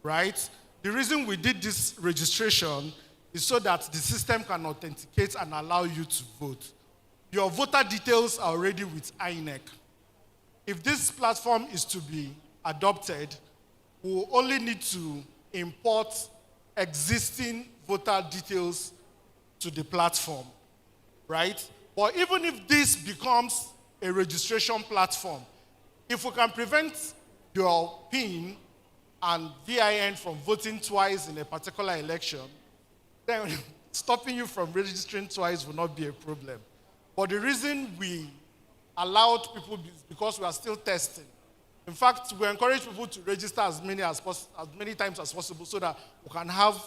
right? The reason we did this registration is so that the system can authenticate and allow you to vote. Your voter details are already with INEC. If this platform is to be adopted, we will only need to import existing voter details to the platform, right? But even if this becomes a registration platform, if we can prevent your PIN and VIN from voting twice in a particular election, then stopping you from registering twice will not be a problem. But the reason we allowed people is because we are still testing. In fact, we encourage people to register as many times as possible so that we can have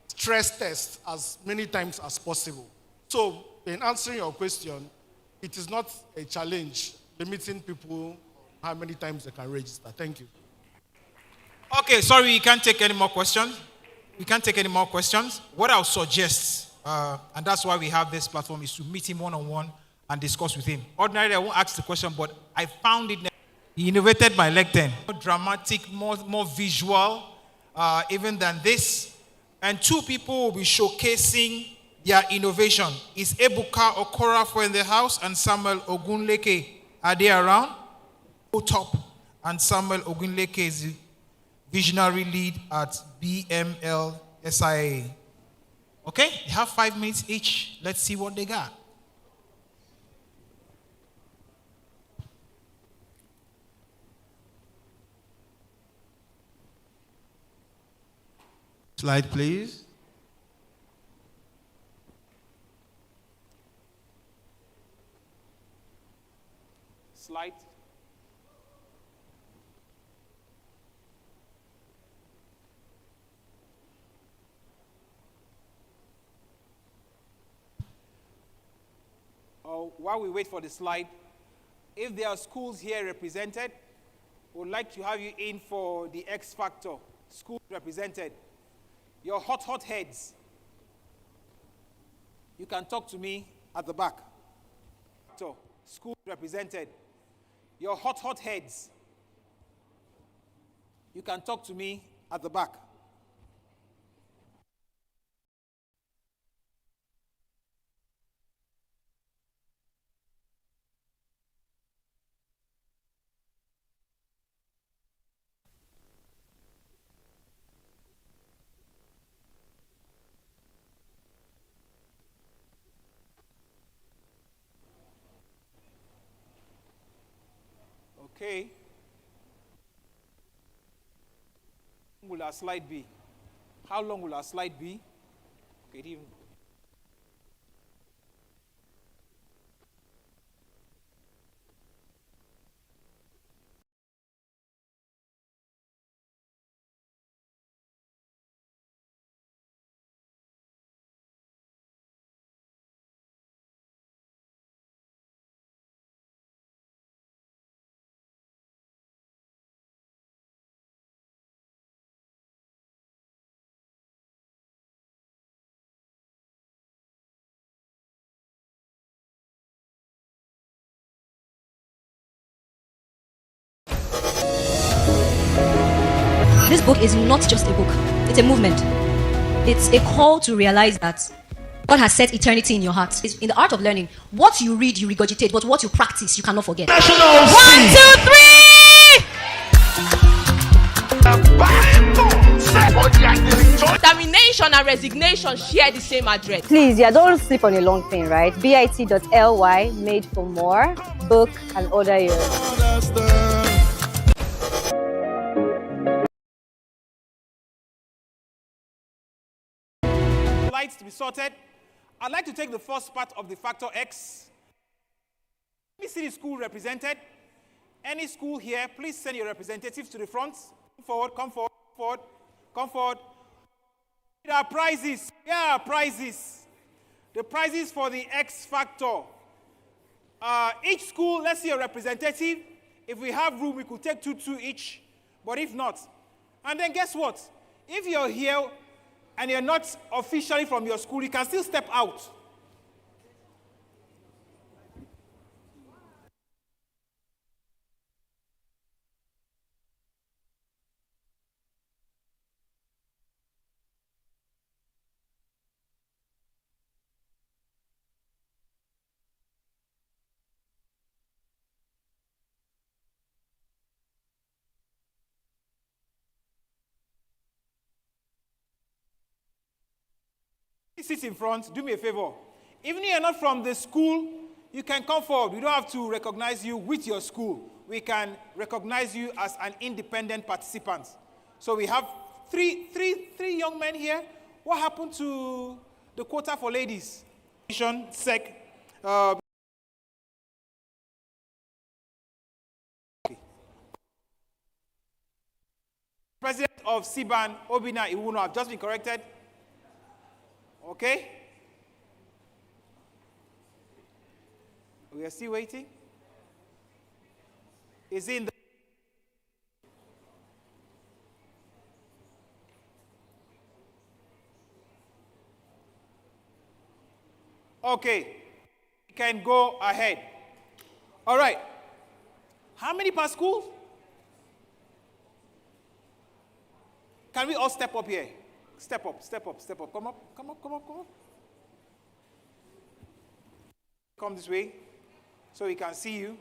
stress tests as many times as possible. So, in answering your question, it is not a challenge limiting people how many times they can register. Thank you. Okay, sorry, we can't take any more questions. We can't take any more questions. What I'll suggest, and that's why we have this platform, is to meet him one-on-one and discuss with him. Ordinarily, I won't ask the question, but I found it. He innovated my lectern. More dramatic, more visual, even than this. And two people will be showcasing their innovation. Is Ebuka Okorafor in the house and Samuel Ogunleke? Are they around? Top. And Samuel Ogunleke is the visionary lead at BML SIA. Okay, they have 5 minutes each. Let's see what they got. Slide, please. Slide. While we wait for the slide, if there are schools here represented, we'd like to have you in for the X Factor. Schools represented. Your hot heads. You can talk to me at the back. So, schools represented. Your hot heads. You can talk to me at the back. Okay. How long will our slide be? How long will our slide be? Good evening. This book is not just a book, it's a movement. It's a call to realize that God has set eternity in your heart. It's in the art of learning. What you read, you regurgitate, but what you practice, you cannot forget. 1, 2, 3! Determination and resignation share the same address. Please, don't sleep on a long thing, right? bit.ly, made for more, book and order yours. Slides to be sorted. I'd like to take the first part of the factor X. Let me see the school represented. Any school here, please send your representatives to the front. Come forward, come forward, forward, come forward. Here are prizes. Here are prizes. The prizes for the X factor. Each school, let's see a representative. If we have room, we could take two each. But if not, and then guess what? If you're here and you're not officially from your school, you can still step out. Sit in front. Do me a favor. Even if you're not from the school, you can come forward. We don't have to recognize you with your school. We can recognize you as an independent participant. So we have three young men here. What happened to the quota for ladies? Sec. President of CBAN, Obina Iwuno, have just been corrected. Okay? We are still waiting. Is in the okay, you can go ahead. All right. How many per school? Can we all step up here? Step up, step up, step up. Come up, come up, come up, come up. Come this way so we can see you.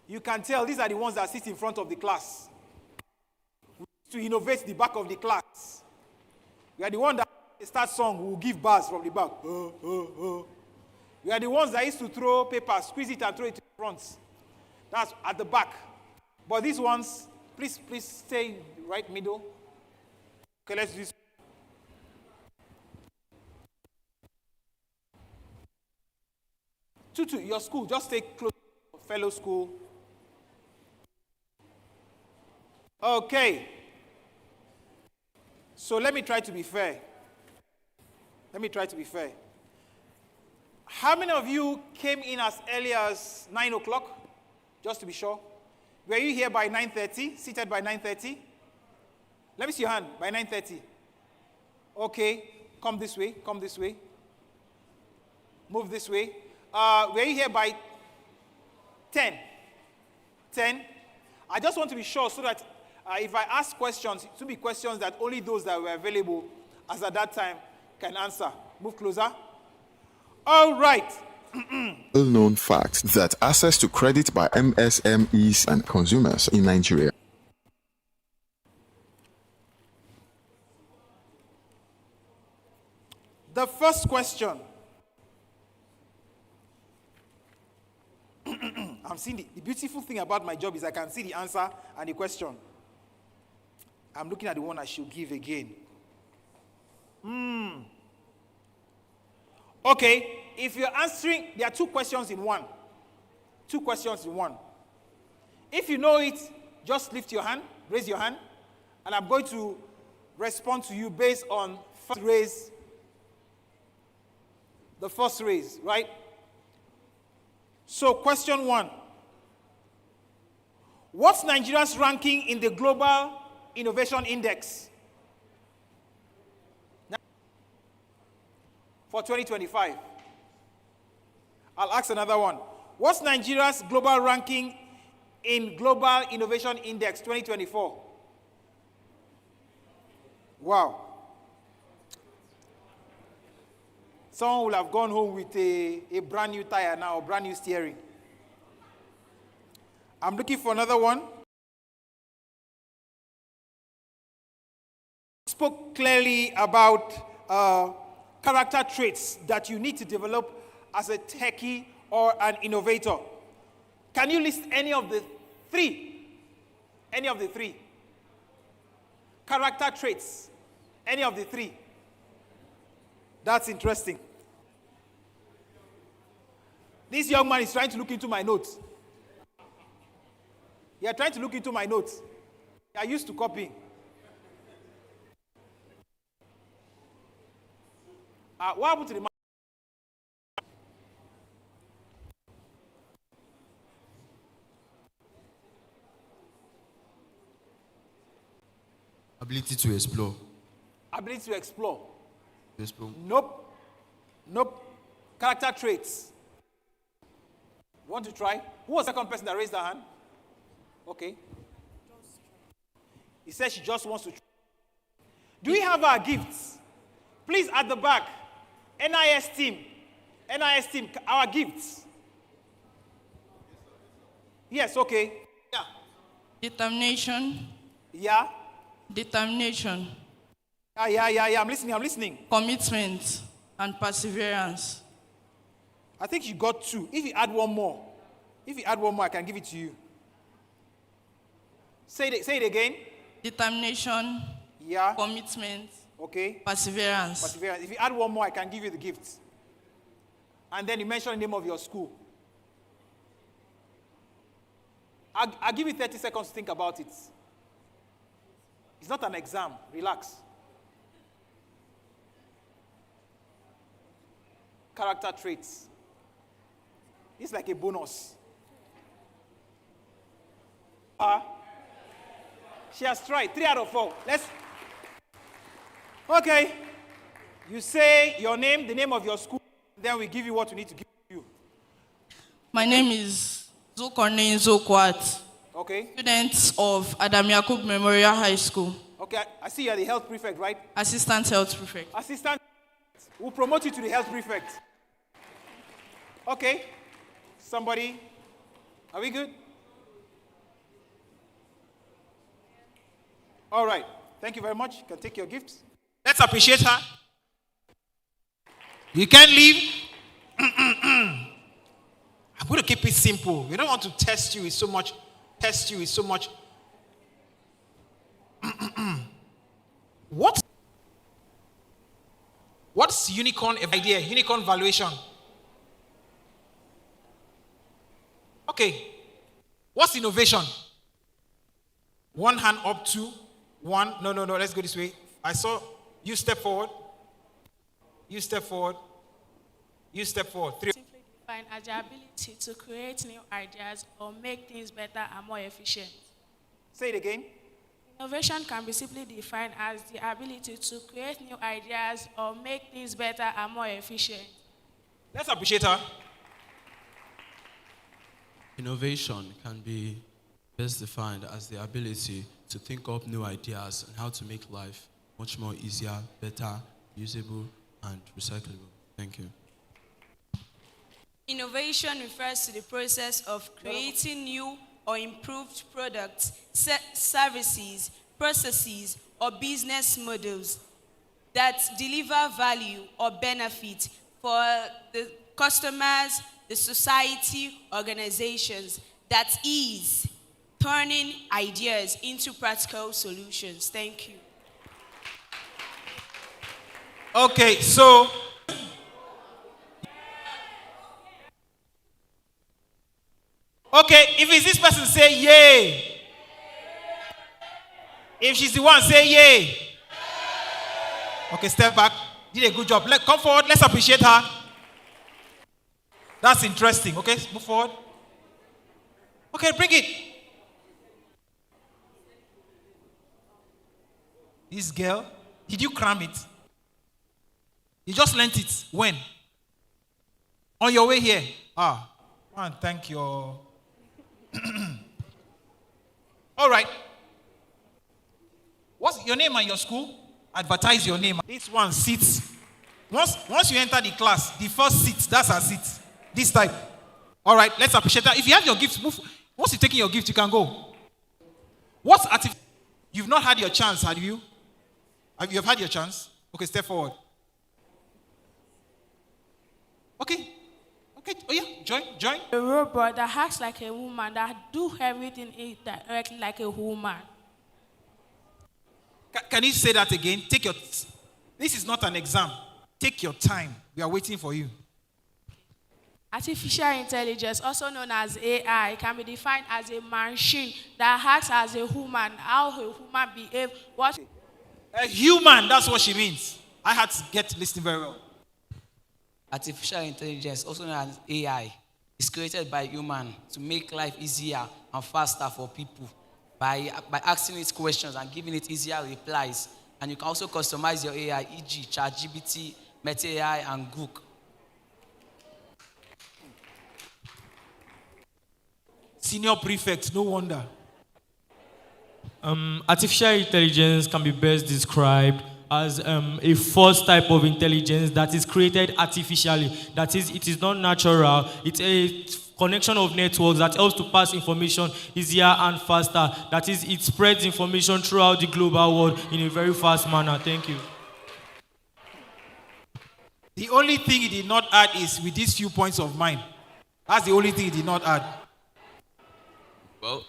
You can tell these are the ones that sit in front of the class. To innovate the back of the class. We are the one that start song, we will give bars from the back. We are the ones that used to throw paper, squeeze it and throw it to the front. That's at the back. But these ones, please stay right middle. Okay, let's do this. Tutu, your school, just stay close to fellow school. Okay. So let me try to be fair. Let me try to be fair. How many of you came in as early as 9 o'clock? Just to be sure. Were you here by 9:30? Seated by 9:30? Let me see your hand. By 9:30. Okay. Come this way. Come this way. Move this way. Were you here by 10? 10? I just want to be sure so that if I ask questions, it will be questions that only those that were available as at that time can answer. Move closer. All right. Well-known fact that access to credit by MSMEs and consumers in Nigeria. The first question. I'm seeing the beautiful thing about my job is I can see the answer and the question. I'm looking at the one I should give again. Okay, if you're answering, there are two questions in one. Two questions in one. If you know it, just lift your hand, raise your hand, and I'm going to respond to you based on the first raise, right? So question one. What's Nigeria's ranking in the Global Innovation Index for 2025? I'll ask another one. What's Nigeria's global ranking in Global Innovation Index 2024? Wow. Someone will have gone home with a brand new tire now, brand new steering. I'm looking for another one. Spoke clearly about character traits that you need to develop as a techie or an innovator. Can you list any of the three? Any of the three? Character traits. Any of the three? That's interesting. This young man is trying to look into my notes. You are trying to look into my notes. I used to copying. What happened to the man? Ability to explore. Ability to explore. Explore. Nope. Nope. Character traits. You want to try? Who was the second person that raised their hand? Okay. He said she just wants to try. Do we have our gifts? Please, at the back. NIS team, our gifts. Yes, okay. Yeah. Determination. Yeah. Determination. Yeah. I'm listening. Commitment and perseverance. I think you got 2. If you add one more, I can give it to you. Say it again. Determination. Yeah. Commitment. Okay. Perseverance. If you add one more, I can give you the gift. And then you mention the name of your school. I'll give you 30 seconds to think about it. It's not an exam. Relax. Character traits. It's like a bonus. She has tried. 3 out of 4. Okay. You say your name, the name of your school, then we give you what we need to give you. My name is Zulkarnain Zokwat. Okay. Student of Adam Yakub Memorial High School. Okay. I see you are the health prefect, right? Assistant health prefect. Assistant. We'll promote you to the health prefect. Okay. Somebody. Are we good? All right. Thank you very much. You can take your gifts. Let's appreciate her. You can't leave. I'm going to keep it simple. We don't want to test you with so much. What's unicorn idea? Unicorn valuation. Okay. What's innovation? One hand up, 2, 1. No. Let's go this way. I saw you step forward. You step forward. 3. Simply defined as the ability to create new ideas or make things better and more efficient. Say it again. Innovation can be simply defined as the ability to create new ideas or make things better and more efficient. Let's appreciate her. Innovation can be best defined as the ability to think up new ideas and how to make life much more easier, better, usable, and recyclable. Thank you. Innovation refers to the process of creating new or improved products, services, processes, or business models that deliver value or benefit for the customers, the society, organizations, that is turning ideas into practical solutions. Thank you. Okay, so if it's this person, say yay. If she's the one, say yay. Okay, step back. Did a good job. Come forward. Let's appreciate her. That's interesting. Okay, move forward. Okay, bring it. This girl, did you cram it? You just learnt it. When? On your way here. Thank you. All right. What's your name and your school? Advertise your name. This one sits. Once you enter the class, the first seat, that's her seat. This type. All right, let's appreciate that. If you have your gifts, move. Once you're taking your gift, you can go. You've not had your chance, have you? You have had your chance? Okay, step forward. Okay. Oh yeah, join. A robot that acts like a woman, that do everything directly like a woman. Can you say that again? This is not an exam. Take your time. We are waiting for you. Artificial intelligence, also known as AI, can be defined as a machine that acts as a human. How a human behaves. A human, that's what she means. I had to listen very well. Artificial intelligence, also known as AI, is created by human to make life easier and faster for people by asking it questions and giving it easier replies. And you can also customize your AI, e.g. ChatGPT, Meta AI, and Google. Senior prefect, no wonder. Artificial intelligence can be best described as a first type of intelligence that is created artificially. That is, it is not natural. It's a connection of networks that helps to pass information easier and faster. That is, it spreads information throughout the global world in a very fast manner. Thank you. The only thing he did not add is with these few points of mine. That's the only thing he did not add. Well,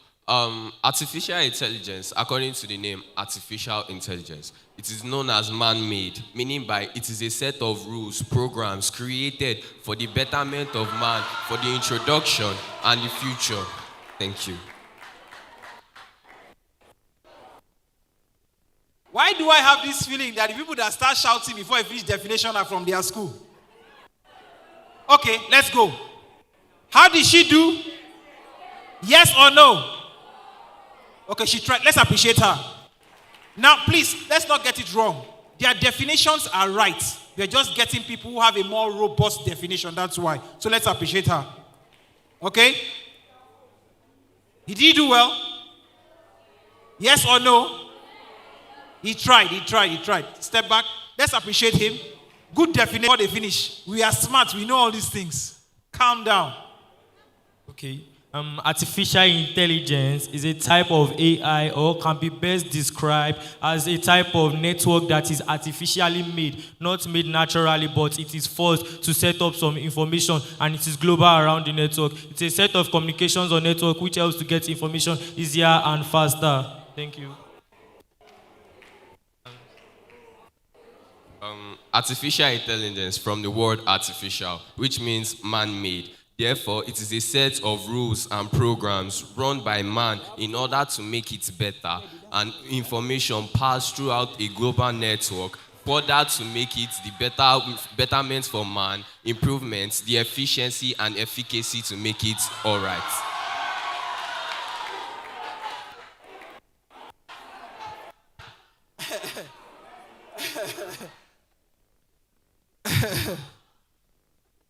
artificial intelligence, according to the name artificial intelligence, it is known as man-made, meaning by it is a set of rules, programs created for the betterment of man, for the introduction and the future. Thank you. Why do I have this feeling that the people that start shouting before I finish definition are from their school? Okay, let's go. How did she do? Yes or no? Okay, she tried. Let's appreciate her. Now, please, let's not get it wrong. Their definitions are right. We're just getting people who have a more robust definition. That's why. So let's appreciate her. Okay? Did he do well? Yes or no? He tried. Step back. Let's appreciate him. Good definition before they finish. We are smart. We know all these things. Calm down. Okay. Artificial intelligence is a type of AI, or can be best described as a type of network that is artificially made, not made naturally, but it is forced to set up some information and it is global around the network. It's a set of communications or network which helps to get information easier and faster. Thank you. Artificial intelligence, from the word artificial, which means man-made. Therefore, it is a set of rules and programs run by man in order to make it better, and information passed throughout a global network further to make it the betterment for man, improvements, the efficiency and efficacy to make it all right.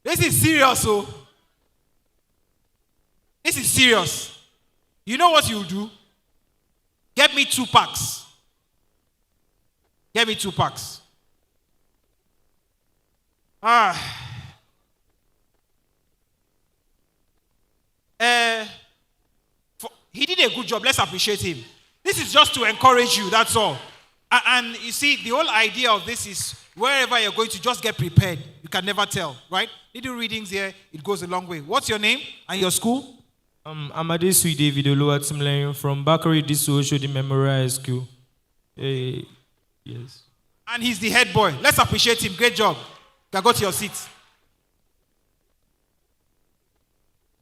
This is serious, oh. This is serious. You know what you'll do? Get me 2 packs. Get me 2 packs. He did a good job. Let's appreciate him. This is just to encourage you, that's all. And you see, the whole idea of this is wherever you're going to, just get prepared. You can never tell, right? Little readings here, it goes a long way. What's your name and your school? I'm Adesuyi David Oluwatimileye from Bakari Disu Oshodi Memorial High School. Yes. And he's the head boy. Let's appreciate him. Great job. You can go to your seat.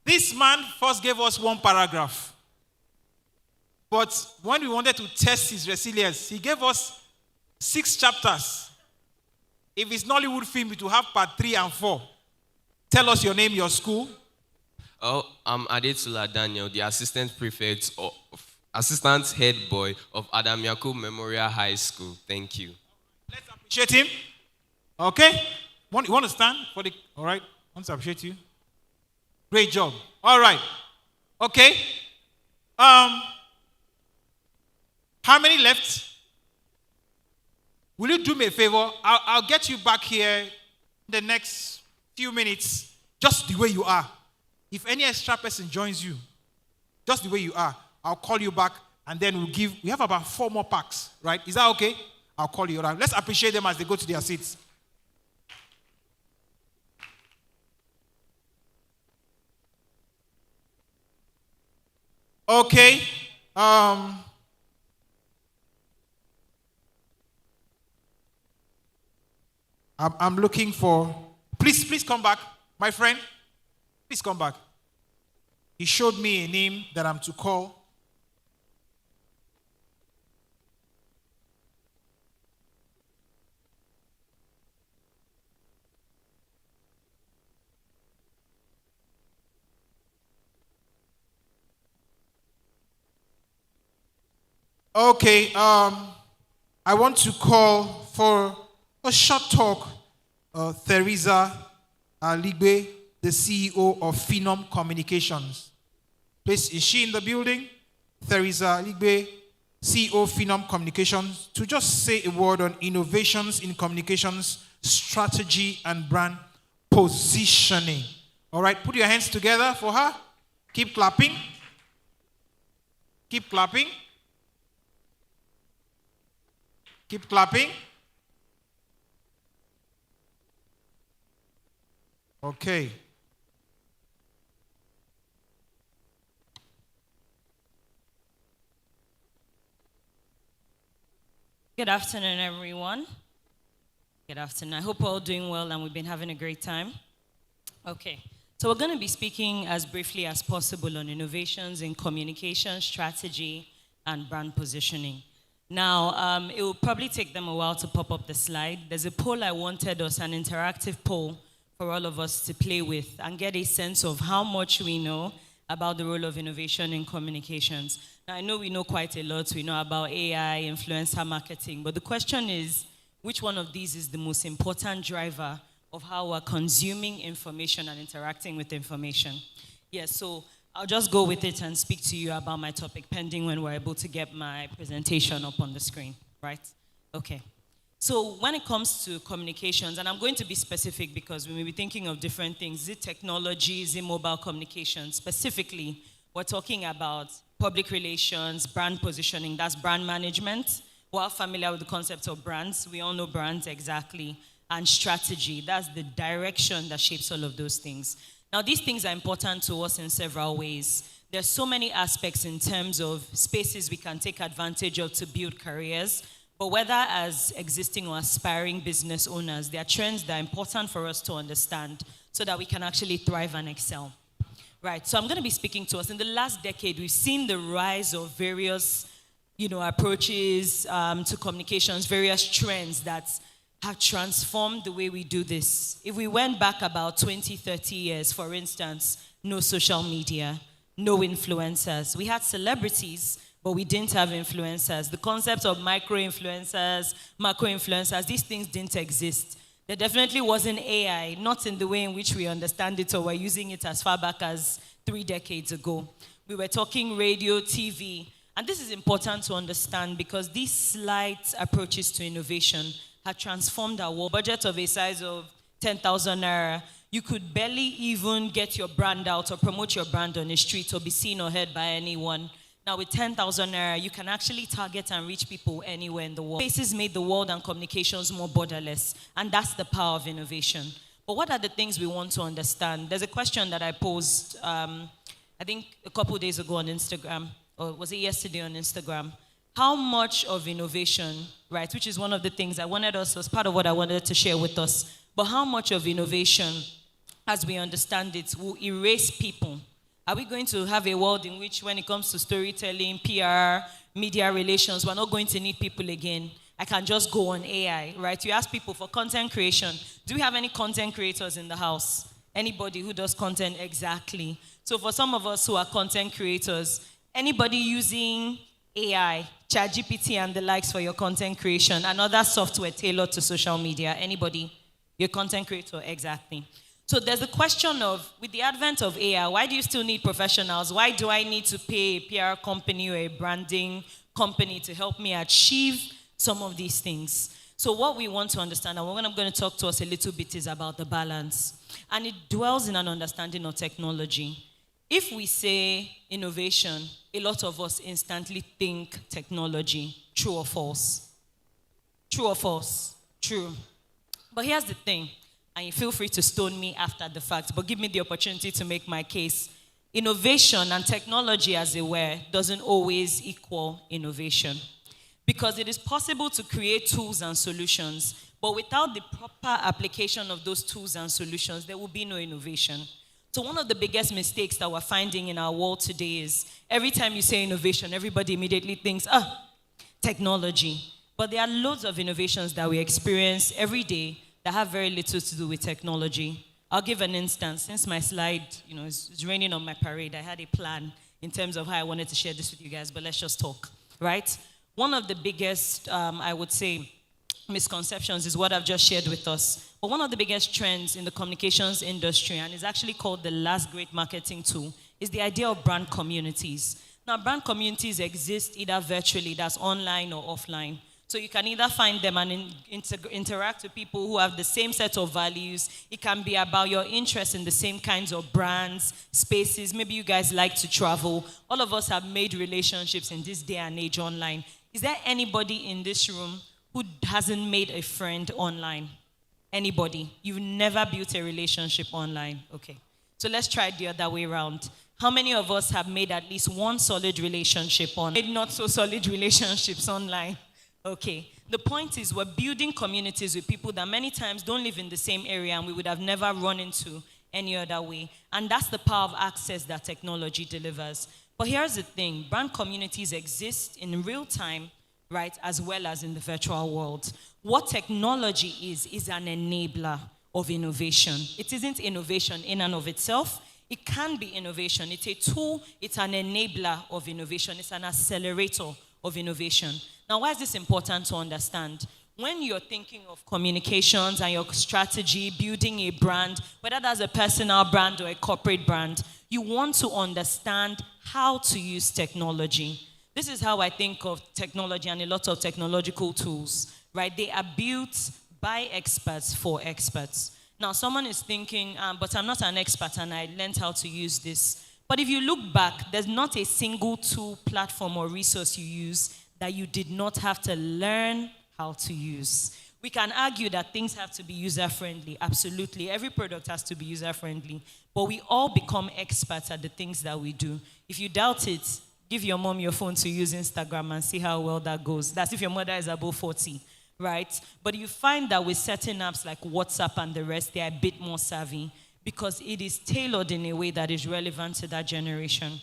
This man first gave us 1 paragraph. But when we wanted to test his resilience, he gave us 6 chapters. If it's Nollywood film, it will have part 3 and 4. Tell us your name, your school. Oh, I'm Adetula Daniel, the assistant head boy of Adam Yakub Memorial High School. Thank you. Let's appreciate him. Okay? You want to stand for the... All right. I want to appreciate you. Great job. All right. Okay. How many left? Will you do me a favor? I'll get you back here in the next few minutes, just the way you are. If any extra person joins you, just the way you are, I'll call you back, and then we have about 4 more packs, right? Is that okay? I'll call you around. Let's appreciate them as they go to their seats. Okay. I'm looking for... Please come back. My friend, please come back. He showed me a name that I'm to call. Okay, I want to call for a short talk, Theresa Ligbe, the CEO of Phenom Communications. Please, is she in the building? Theresa Ligbe, CEO of Phenom Communications, to just say a word on innovations in communications, strategy, and brand positioning. All right, put your hands together for her. Keep clapping. Keep clapping. Keep clapping. Okay. Good afternoon, everyone. Good afternoon. I hope we're all doing well and we've been having a great time. Okay, so we're going to be speaking as briefly as possible on innovations in communication, strategy, and brand positioning. Now, it will probably take them a while to pop up the slide. There's a poll I wanted us, an interactive poll for all of us to play with and get a sense of how much we know about the role of innovation in communications. Now, I know we know quite a lot. We know about AI, influencer marketing, but the question is, which one of these is the most important driver of how we're consuming information and interacting with information? Yes, so I'll just go with it and speak to you about my topic, pending when we're able to get my presentation up on the screen, right? Okay. So when it comes to communications, and I'm going to be specific because we may be thinking of different things. Is it technology? Is it mobile communication? Specifically, we're talking about public relations, brand positioning, that's brand management. We're all familiar with the concept of brands. We all know brands exactly. And strategy, that's the direction that shapes all of those things. Now, these things are important to us in several ways. There's so many aspects in terms of spaces we can take advantage of to build careers. But whether as existing or aspiring business owners, there are trends that are important for us to understand so that we can actually thrive and excel. Right, so I'm going to be speaking to us. In the last decade, we've seen the rise of various, approaches to communications, various trends that have transformed the way we do this. If we went back about 20, 30 years, for instance, no social media, no influencers. We had celebrities, but we didn't have influencers. The concept of micro-influencers, macro-influencers, these things didn't exist. There definitely wasn't AI, not in the way in which we understand it or we're using it as far back as 3 decades ago. We were talking radio, TV, and this is important to understand because these slight approaches to innovation have transformed our world. Budget of a size of 10,000 naira, you could barely even get your brand out or promote your brand on the street or be seen or heard by anyone. Now with 10,000 naira, you can actually target and reach people anywhere in the world. Spaces made the world and communications more borderless, and that's the power of innovation. But what are the things we want to understand? There's a question that I posed, I think a couple days ago on Instagram, or was it yesterday on Instagram? How much of innovation, right, which is one of the things I wanted us, was part of what I wanted to share with us, but how much of innovation, as we understand it, will erase people? Are we going to have a world in which when it comes to storytelling, PR, media relations, we're not going to need people again? I can just go on AI, right? You ask people for content creation. Do we have any content creators in the house? Anybody who does content? Exactly. So for some of us who are content creators, anybody using AI, ChatGPT and the likes for your content creation, and other software tailored to social media? Anybody? Your content creator? Exactly. So there's a question of, with the advent of AI, why do you still need professionals? Why do I need to pay a PR company or a branding company to help me achieve some of these things? So what we want to understand, and what I'm going to talk to us a little bit, is about the balance. And it dwells in an understanding of technology. If we say innovation, a lot of us instantly think technology. True or false? True or false? True. But here's the thing. And you feel free to stone me after the fact, but give me the opportunity to make my case. Innovation and technology, as it were, doesn't always equal innovation. Because it is possible to create tools and solutions, but without the proper application of those tools and solutions, there will be no innovation. So one of the biggest mistakes that we're finding in our world today is every time you say innovation, everybody immediately thinks, technology. But there are loads of innovations that we experience every day that have very little to do with technology. I'll give an instance. Since my slide, it's raining on my parade, I had a plan in terms of how I wanted to share this with you guys, but let's just talk, right? One of the biggest, I would say, misconceptions is what I've just shared with us. But one of the biggest trends in the communications industry, and is actually called the last great marketing tool, is the idea of brand communities. Now, brand communities exist either virtually, that's online or offline. So you can either find them and interact with people who have the same set of values. It can be about your interest in the same kinds of brands, spaces. Maybe you guys like to travel. All of us have made relationships in this day and age online. Is there anybody in this room who hasn't made a friend online? Anybody? You've never built a relationship online? Okay. So let's try it the other way around. How many of us have made at least one solid relationship online? Not so solid relationships online. Okay. The point is we're building communities with people that many times don't live in the same area and we would have never run into any other way. And that's the power of access that technology delivers. But here's the thing. Brand communities exist in real time, right, as well as in the virtual world. What technology is an enabler of innovation. It isn't innovation in and of itself. It can be innovation. It's a tool. It's an enabler of innovation. It's an accelerator of innovation. Now, why is this important to understand? When you're thinking of communications and your strategy, building a brand, whether that's a personal brand or a corporate brand, you want to understand how to use technology. This is how I think of technology and a lot of technological tools, right? They are built by experts for experts. Now, someone is thinking, but I'm not an expert and I learned how to use this. But if you look back, there's not a single tool, platform, or resource you use that you did not have to learn how to use. We can argue that things have to be user-friendly. Absolutely. Every product has to be user-friendly. But we all become experts at the things that we do. If you doubt it, give your mom your phone to use Instagram and see how well that goes. That's if your mother is above 40, right? But you find that with certain apps like WhatsApp and the rest, they are a bit more savvy because it is tailored in a way that is relevant to that generation.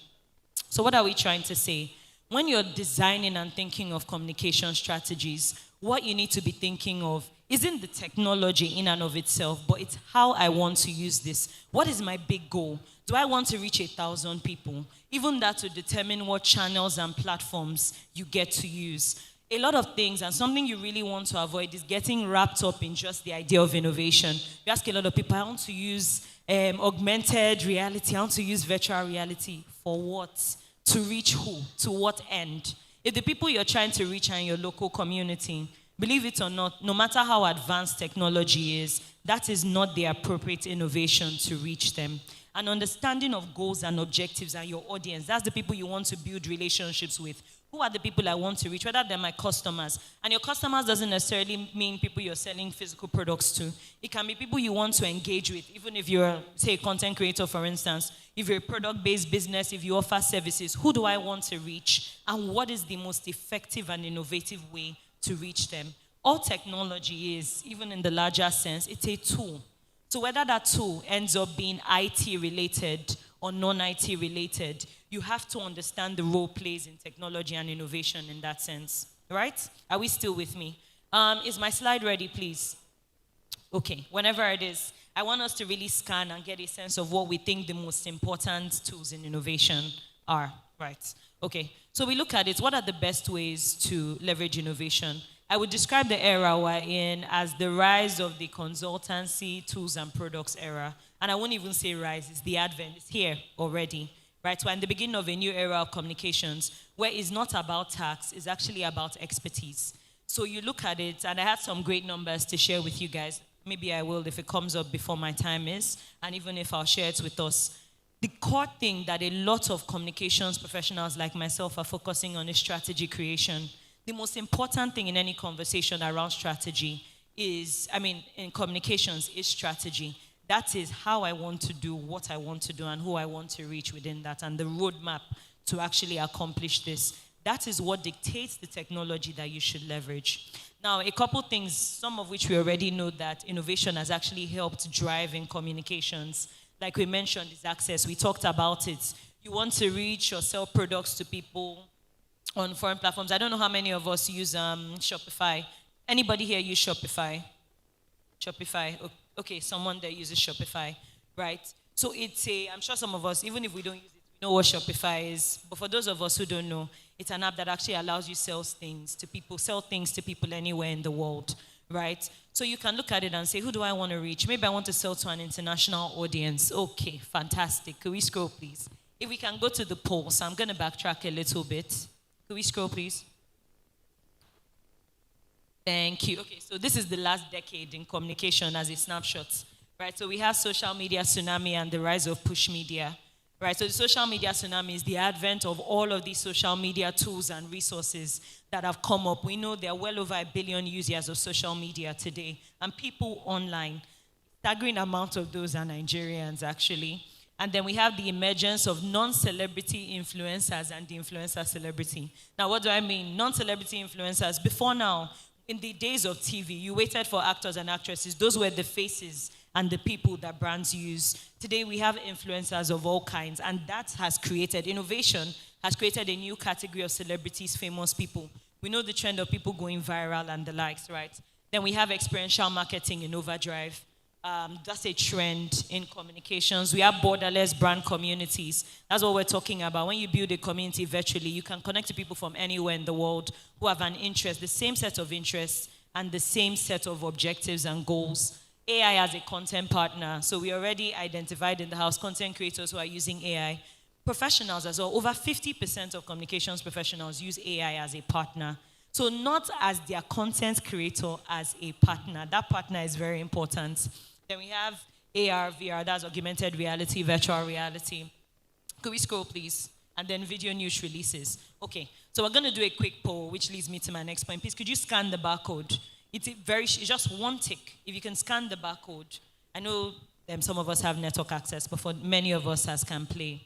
So what are we trying to say? When you're designing and thinking of communication strategies, what you need to be thinking of isn't the technology in and of itself, but it's how I want to use this. What is my big goal? Do I want to reach 1,000 people? Even that will determine what channels and platforms you get to use. A lot of things, and something you really want to avoid is getting wrapped up in just the idea of innovation. You ask a lot of people, I want to use augmented reality, I want to use virtual reality. For what? To reach who? To what end? If the people you're trying to reach are in your local community, believe it or not, no matter how advanced technology is, that is not the appropriate innovation to reach them. An understanding of goals and objectives and your audience, that's the people you want to build relationships with. Who are the people I want to reach? Whether they're my customers. And your customers doesn't necessarily mean people you're selling physical products to. It can be people you want to engage with, even if you're, say, a content creator, for instance. If you're a product-based business, if you offer services, who do I want to reach? And what is the most effective and innovative way to reach them? All technology is, even in the larger sense, it's a tool. So whether that tool ends up being IT-related or non-IT related, you have to understand the role plays in technology and innovation in that sense, right? Are we still with me? Is my slide ready, please? Okay, whenever it is, I want us to really scan and get a sense of what we think the most important tools in innovation are, right? Okay, so we look at it. What are the best ways to leverage innovation? I would describe the era we're in as the rise of the consultancy, tools, and products era. And I won't even say rise, it's the advent. It's here already, right? We're in the beginning of a new era of communications where it's not about tax, it's actually about expertise. So you look at it, and I had some great numbers to share with you guys. Maybe I will if it comes up before my time is, and even if I'll share it with us. The core thing that a lot of communications professionals like myself are focusing on is strategy creation. The most important thing in any conversation around strategy is, in communications, is strategy. That is how I want to do what I want to do and who I want to reach within that, and the roadmap to actually accomplish this. That is what dictates the technology that you should leverage. Now, a couple things, some of which we already know that innovation has actually helped drive in communications. Like we mentioned, is access. We talked about it. You want to reach or sell products to people on foreign platforms. I don't know how many of us use Shopify. Anybody here use Shopify? Shopify. Okay, someone that uses Shopify, right? So it's I'm sure some of us, even if we don't use it, we know what Shopify is. But for those of us who don't know, it's an app that actually allows you sell things to people anywhere in the world, right? So you can look at it and say, who do I want to reach? Maybe I want to sell to an international audience. Okay, fantastic. Could we scroll, please? If we can go to the polls, I'm going to backtrack a little bit. Could we scroll, please? Thank you. Okay, so this is the last decade in communication as a snapshot, right? So we have social media tsunami and the rise of push media, right? So the social media tsunami is the advent of all of these social media tools and resources that have come up. We know there are well over 1 billion users of social media today, and people online. Staggering amount of those are Nigerians, actually. And then we have the emergence of non-celebrity influencers and the influencer celebrity. Now, what do I mean? Non-celebrity influencers. Before now, in the days of TV, you waited for actors and actresses. Those were the faces and the people that brands use. Today, we have influencers of all kinds, and that has created innovation, has created a new category of celebrities, famous people. We know the trend of people going viral and the likes, right? Then we have experiential marketing in overdrive. That's a trend in communications. We have borderless brand communities. That's what we're talking about. When you build a community virtually, you can connect to people from anywhere in the world who have an interest, the same set of interests, and the same set of objectives and goals. AI as a content partner. So we already identified in the house content creators who are using AI. Professionals as well. Over 50% of communications professionals use AI as a partner. So not as their content creator, as a partner. That partner is very important. Then we have AR, VR, that's augmented reality, virtual reality. Could we scroll, please? And then video news releases. Okay, so we're going to do a quick poll, which leads me to my next point. Please, could you scan the barcode? It's just one tick. If you can scan the barcode. I know some of us have network access, but for many of us as can play.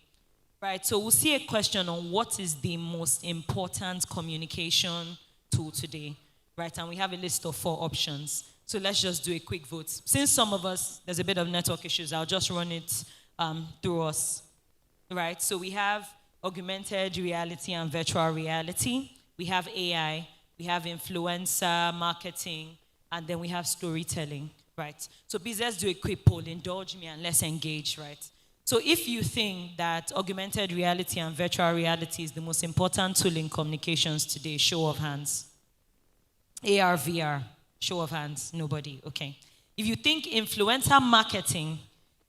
Right, so we'll see a question on what is the most important communication tool today. Right, and we have a list of 4 options. So let's just do a quick vote. Since some of us, there's a bit of network issues, I'll just run it through us. Right, so we have augmented reality and virtual reality. We have AI. We have influencer marketing. And then we have storytelling. Right, so please let's do a quick poll. Indulge me and let's engage, right? So if you think that augmented reality and virtual reality is the most important tool in communications today, show of hands. AR, VR. Show of hands, nobody, okay. If you think influencer marketing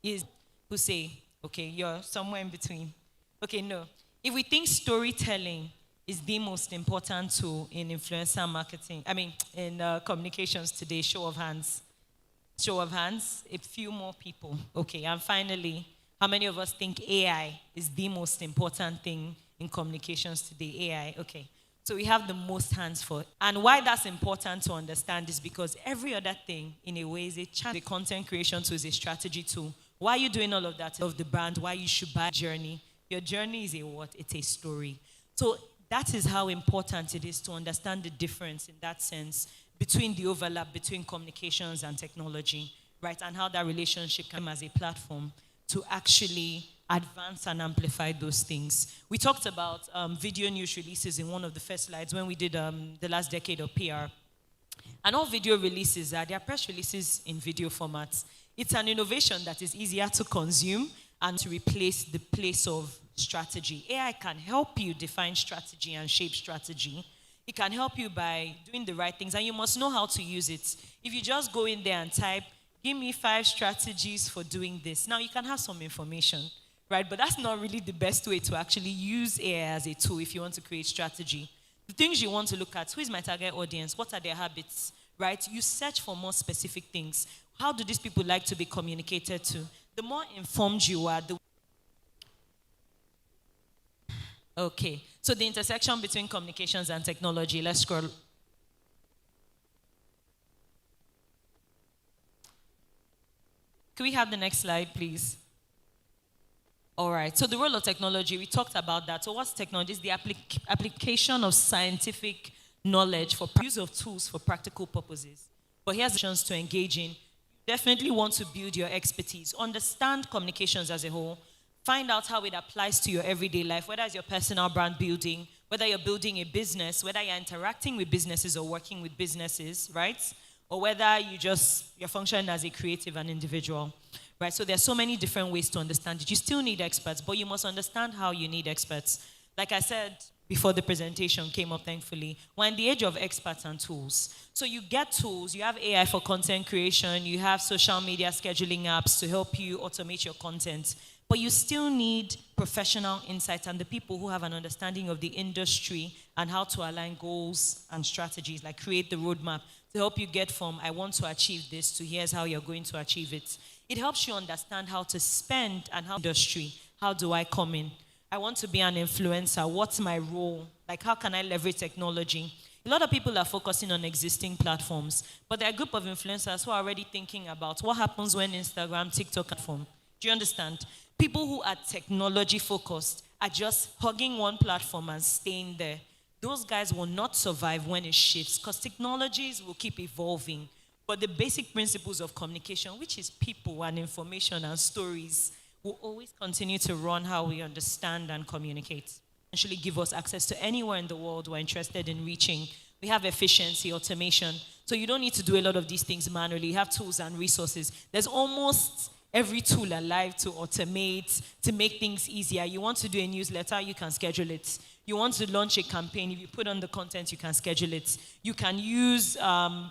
is, who say, okay, you're somewhere in between. Okay, no. If we think storytelling is the most important tool in influencer marketing, in communications today, show of hands. Show of hands, a few more people. Okay, and finally, how many of us think AI is the most important thing in communications today? AI, okay. So we have the most hands for it. And why that's important to understand is because every other thing, in a way, is a channel. The content creation tool is a strategy tool. Why are you doing all of that? Of the brand, why you should buy journey. Your journey is a what? It's a story. So that is how important it is to understand the difference in that sense between the overlap between communications and technology, right? And how that relationship can as a platform to actually advance and amplify those things. We talked about video news releases in one of the first slides when we did the last decade of PR. And all video releases they are press releases in video formats. It's an innovation that is easier to consume and to replace the place of strategy. AI can help you define strategy and shape strategy. It can help you by doing the right things, and you must know how to use it. If you just go in there and type, give me 5 strategies for doing this. Now, you can have some information, right? But that's not really the best way to actually use AI as a tool if you want to create strategy. The things you want to look at, who is my target audience? What are their habits, right? You search for more specific things. How do these people like to be communicated to? The more informed you are, the... Okay, so the intersection between communications and technology, let's scroll. Can we have the next slide, please? All right, so the role of technology, we talked about that. So what's technology? It's the application of scientific knowledge for use of tools for practical purposes. But here's the chance to engage in. You definitely want to build your expertise. Understand communications as a whole. Find out how it applies to your everyday life, whether it's your personal brand building, whether you're building a business, whether you're interacting with businesses or working with businesses, right? Or whether you're functioning as a creative and individual, right? So there's so many different ways to understand it. You still need experts, but you must understand how you need experts. Like I said before the presentation came up, thankfully, we're in the age of experts and tools. So you get tools, you have AI for content creation, you have social media scheduling apps to help you automate your content. But you still need professional insights and the people who have an understanding of the industry and how to align goals and strategies, like create the roadmap to help you get from I want to achieve this to here's how you're going to achieve it. It helps you understand how to spend and how industry, how do I come in? I want to be an influencer. What's my role? Like, how can I leverage technology? A lot of people are focusing on existing platforms, but there are a group of influencers who are already thinking about what happens when Instagram, TikTok platform. Do you understand? People who are technology focused are just hugging one platform and staying there. Those guys will not survive when it shifts because technologies will keep evolving. But the basic principles of communication, which is people and information and stories, will always continue to run how we understand and communicate. Actually give us access to anywhere in the world we're interested in reaching. We have efficiency, automation. So you don't need to do a lot of these things manually. You have tools and resources. There's almost every tool alive to automate, to make things easier. You want to do a newsletter, you can schedule it. You want to launch a campaign, if you put on the content, you can schedule it. You can use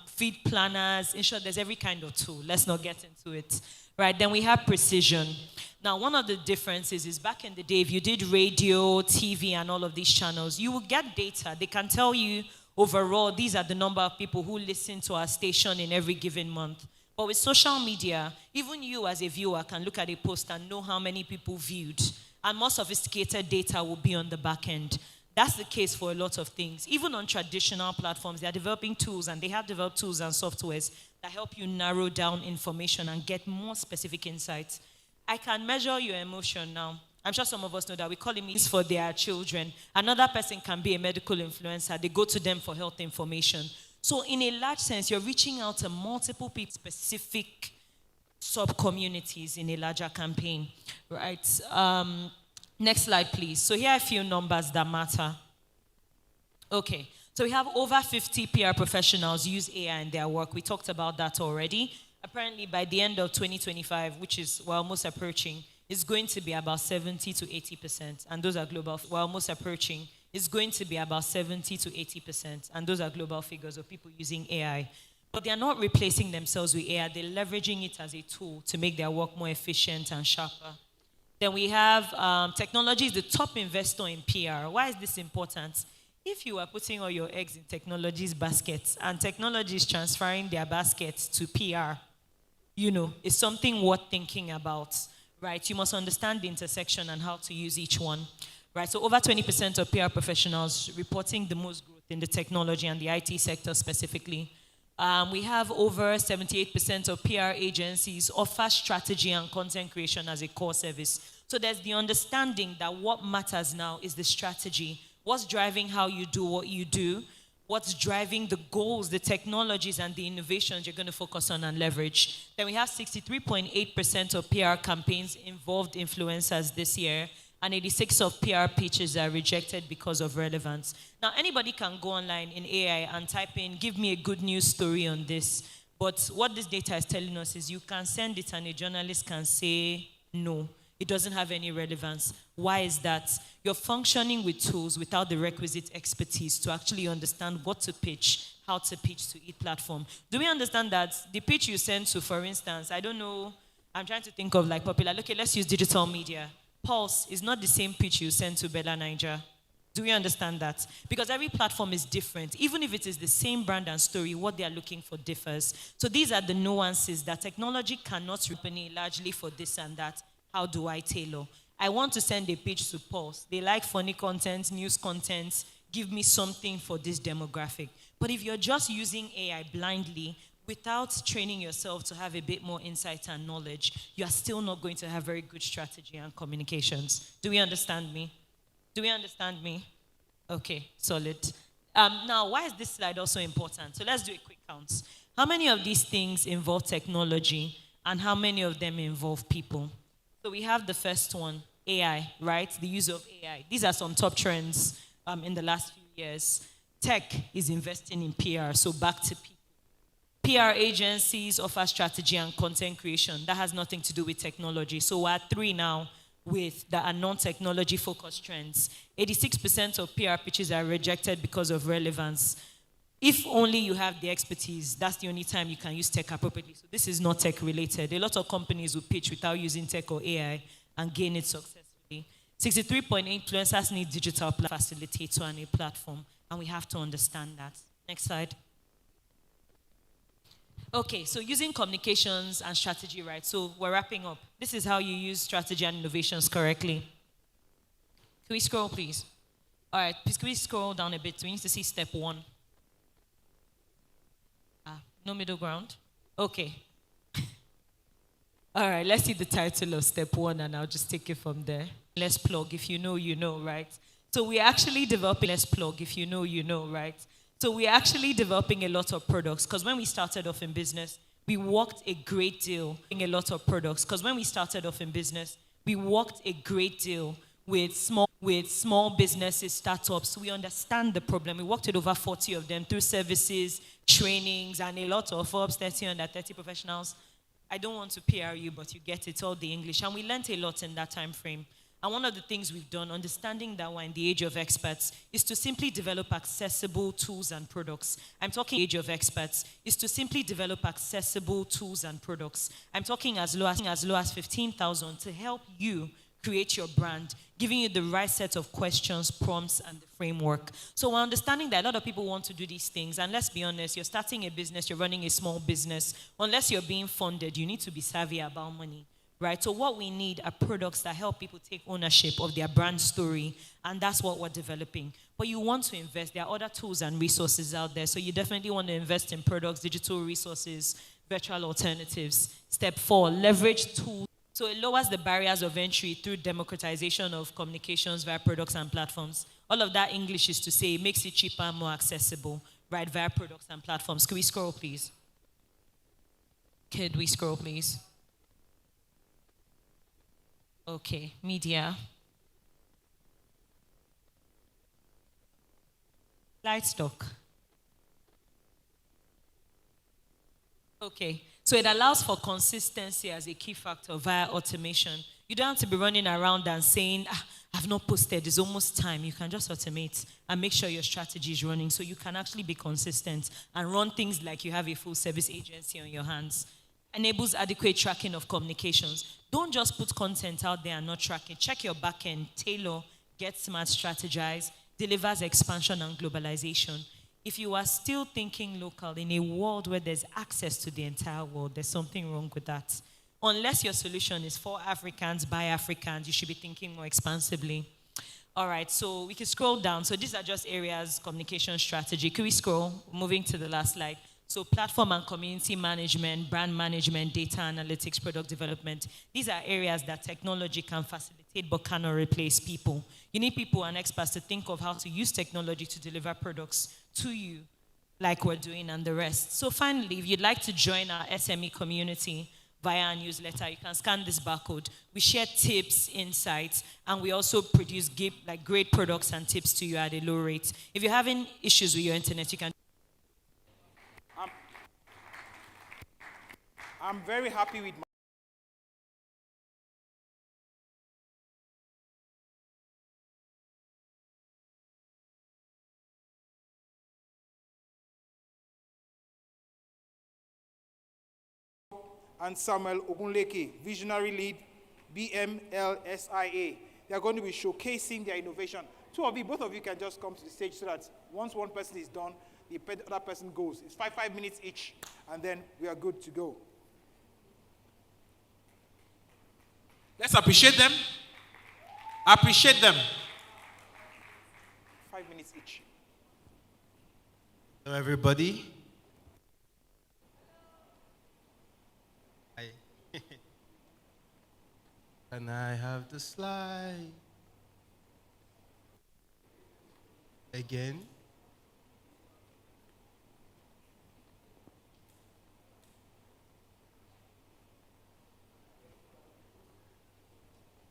feed planners. In short, there's every kind of tool. Let's not get into it. Right, then we have precision. Now, one of the differences is back in the day, if you did radio, TV, and all of these channels, you will get data. They can tell you overall, these are the number of people who listen to our station in every given month. But with social media, even you as a viewer can look at a post and know how many people viewed. And more sophisticated data will be on the back end. That's the case for a lot of things. Even on traditional platforms, they are developing tools, and they have developed tools and softwares that help you narrow down information and get more specific insights. I can measure your emotion now. I'm sure some of us know that we call it for their children. Another person can be a medical influencer. They go to them for health information. So in a large sense, you're reaching out to multiple people, specific sub-communities in a larger campaign, right? Next slide, please. So here are a few numbers that matter. Okay, so we have over 50 PR professionals use AI in their work. We talked about that already. Apparently, by the end of 2025, which is we're almost approaching, it's going to be about 70 to 80%, and those are global. We're almost approaching. It's going to be about 70 to 80%, and those are global figures of people using AI. But they are not replacing themselves with AI. They're leveraging it as a tool to make their work more efficient and sharper. Then we have technology is the top investor in PR. Why is this important? If you are putting all your eggs in technology's baskets and technology is transferring their baskets to PR, you know, it's something worth thinking about, right? You must understand the intersection and how to use each one, right? So over 20% of PR professionals reporting the most growth in the technology and the IT sector specifically. We have over 78% of PR agencies offer strategy and content creation as a core service. So there's the understanding that what matters now is the strategy. What's driving how you do what you do? What's driving the goals, the technologies, and the innovations you're going to focus on and leverage? Then we have 63.8% of PR campaigns involved influencers this year, and 86 of PR pitches are rejected because of relevance. Now, anybody can go online in AI and type in, give me a good news story on this. But what this data is telling us is you can send it and a journalist can say, no, it doesn't have any relevance. Why is that? You're functioning with tools without the requisite expertise to actually understand what to pitch, how to pitch to each platform. Do we understand that the pitch you send to, for instance, I don't know, I'm trying to think of like popular, okay, let's use digital media. Pulse is not the same pitch you send to Bella Niger. Do we understand that? Because every platform is different. Even if it is the same brand and story, what they are looking for differs. So these are the nuances that technology cannot replicate largely for this and that. How do I tailor? I want to send a pitch to Pulse. They like funny content, news content. Give me something for this demographic. But if you're just using AI blindly, without training yourself to have a bit more insight and knowledge, you are still not going to have very good strategy and communications. Do we understand me? Do we understand me? Okay, solid. Now, why is this slide also important? So let's do a quick count. How many of these things involve technology, and how many of them involve people? So we have the first one, AI, right? The use of AI. These are some top trends in the last few years. Tech is investing in PR, so back to people. PR agencies offer strategy and content creation. That has nothing to do with technology. So we're at 3 now with that are non-technology focused trends. 86% of PR pitches are rejected because of relevance. If only you have the expertise, that's the only time you can use tech appropriately. So this is not tech related. A lot of companies will pitch without using tech or AI, and gain it successfully. 63.8 influencers need digital facilitator and a platform, and we have to understand that. Next slide. Okay, so using communications and strategy, right? So we're wrapping up. This is how you use strategy and innovations correctly. Can we scroll, please? All right, please, can we scroll down a bit? We need to see step 1. No middle ground? Okay. All right, let's see the title of step 1, and I'll just take it from there. Let's plug. If you know, you know, right? So we're actually developing, let's plug. If you know, you know, right? So we're actually developing a lot of products, because when we started off in business, we worked a great deal in a lot of products. Because when we started off in business, we worked a great deal with small businesses, startups. We understand the problem. We worked with over 40 of them through services, trainings, and a lot of Forbes 30 under 30 professionals. I don't want to PR you, but you get it, all the English. And we learned a lot in that time frame. And one of the things we've done, understanding that we're in the age of experts, is to simply develop accessible tools and products. I'm talking age of experts, is to simply develop accessible tools and products. I'm talking as low as 15,000 to help you create your brand, giving you the right set of questions, prompts, and the framework. So we're understanding that a lot of people want to do these things, and let's be honest, you're starting a business, you're running a small business. Unless you're being funded, you need to be savvy about money, right? So what we need are products that help people take ownership of their brand story, and that's what we're developing. But you want to invest. There are other tools and resources out there, so you definitely want to invest in products, digital resources, virtual alternatives. Step 4, leverage tools. So it lowers the barriers of entry through democratization of communications via products and platforms. All of that English is to say it makes it cheaper and more accessible, right, via products and platforms. Could we scroll, please? Could we scroll, please? Okay, media. Livestock. Okay. So it allows for consistency as a key factor via automation. You don't have to be running around and saying, I've not posted, it's almost time. You can just automate and make sure your strategy is running so you can actually be consistent and run things like you have a full service agency on your hands. Enables adequate tracking of communications. Don't just put content out there and not track it. Check your back end, tailor, get smart, strategize, delivers expansion and globalization. If you are still thinking local in a world where there's access to the entire world, there's something wrong with that. Unless your solution is for Africans, by Africans, you should be thinking more expansively. All right, so we can scroll down. So these are just areas, communication strategy. Can we scroll? Moving to the last slide. So platform and community management, brand management, data analytics, product development. These are areas that technology can facilitate but cannot replace people. You need people and experts to think of how to use technology to deliver products to you like we're doing and the rest. So finally, if you'd like to join our SME community via our newsletter, you can scan this barcode. We share tips, insights, and we also produce great products and tips to you at a low rate. If you're having issues with your internet, you can... I'm very happy with my... and Samuel Ogunleke, Visionary Lead, BMLSIA. They're going to be showcasing their innovation. Both of you can just come to the stage so that once one person is done, the other person goes. It's 5 minutes each, and then we are good to go. Let's appreciate them. Appreciate them. 5 minutes each. Hello, everybody. Hi. Can I have the slide? Again.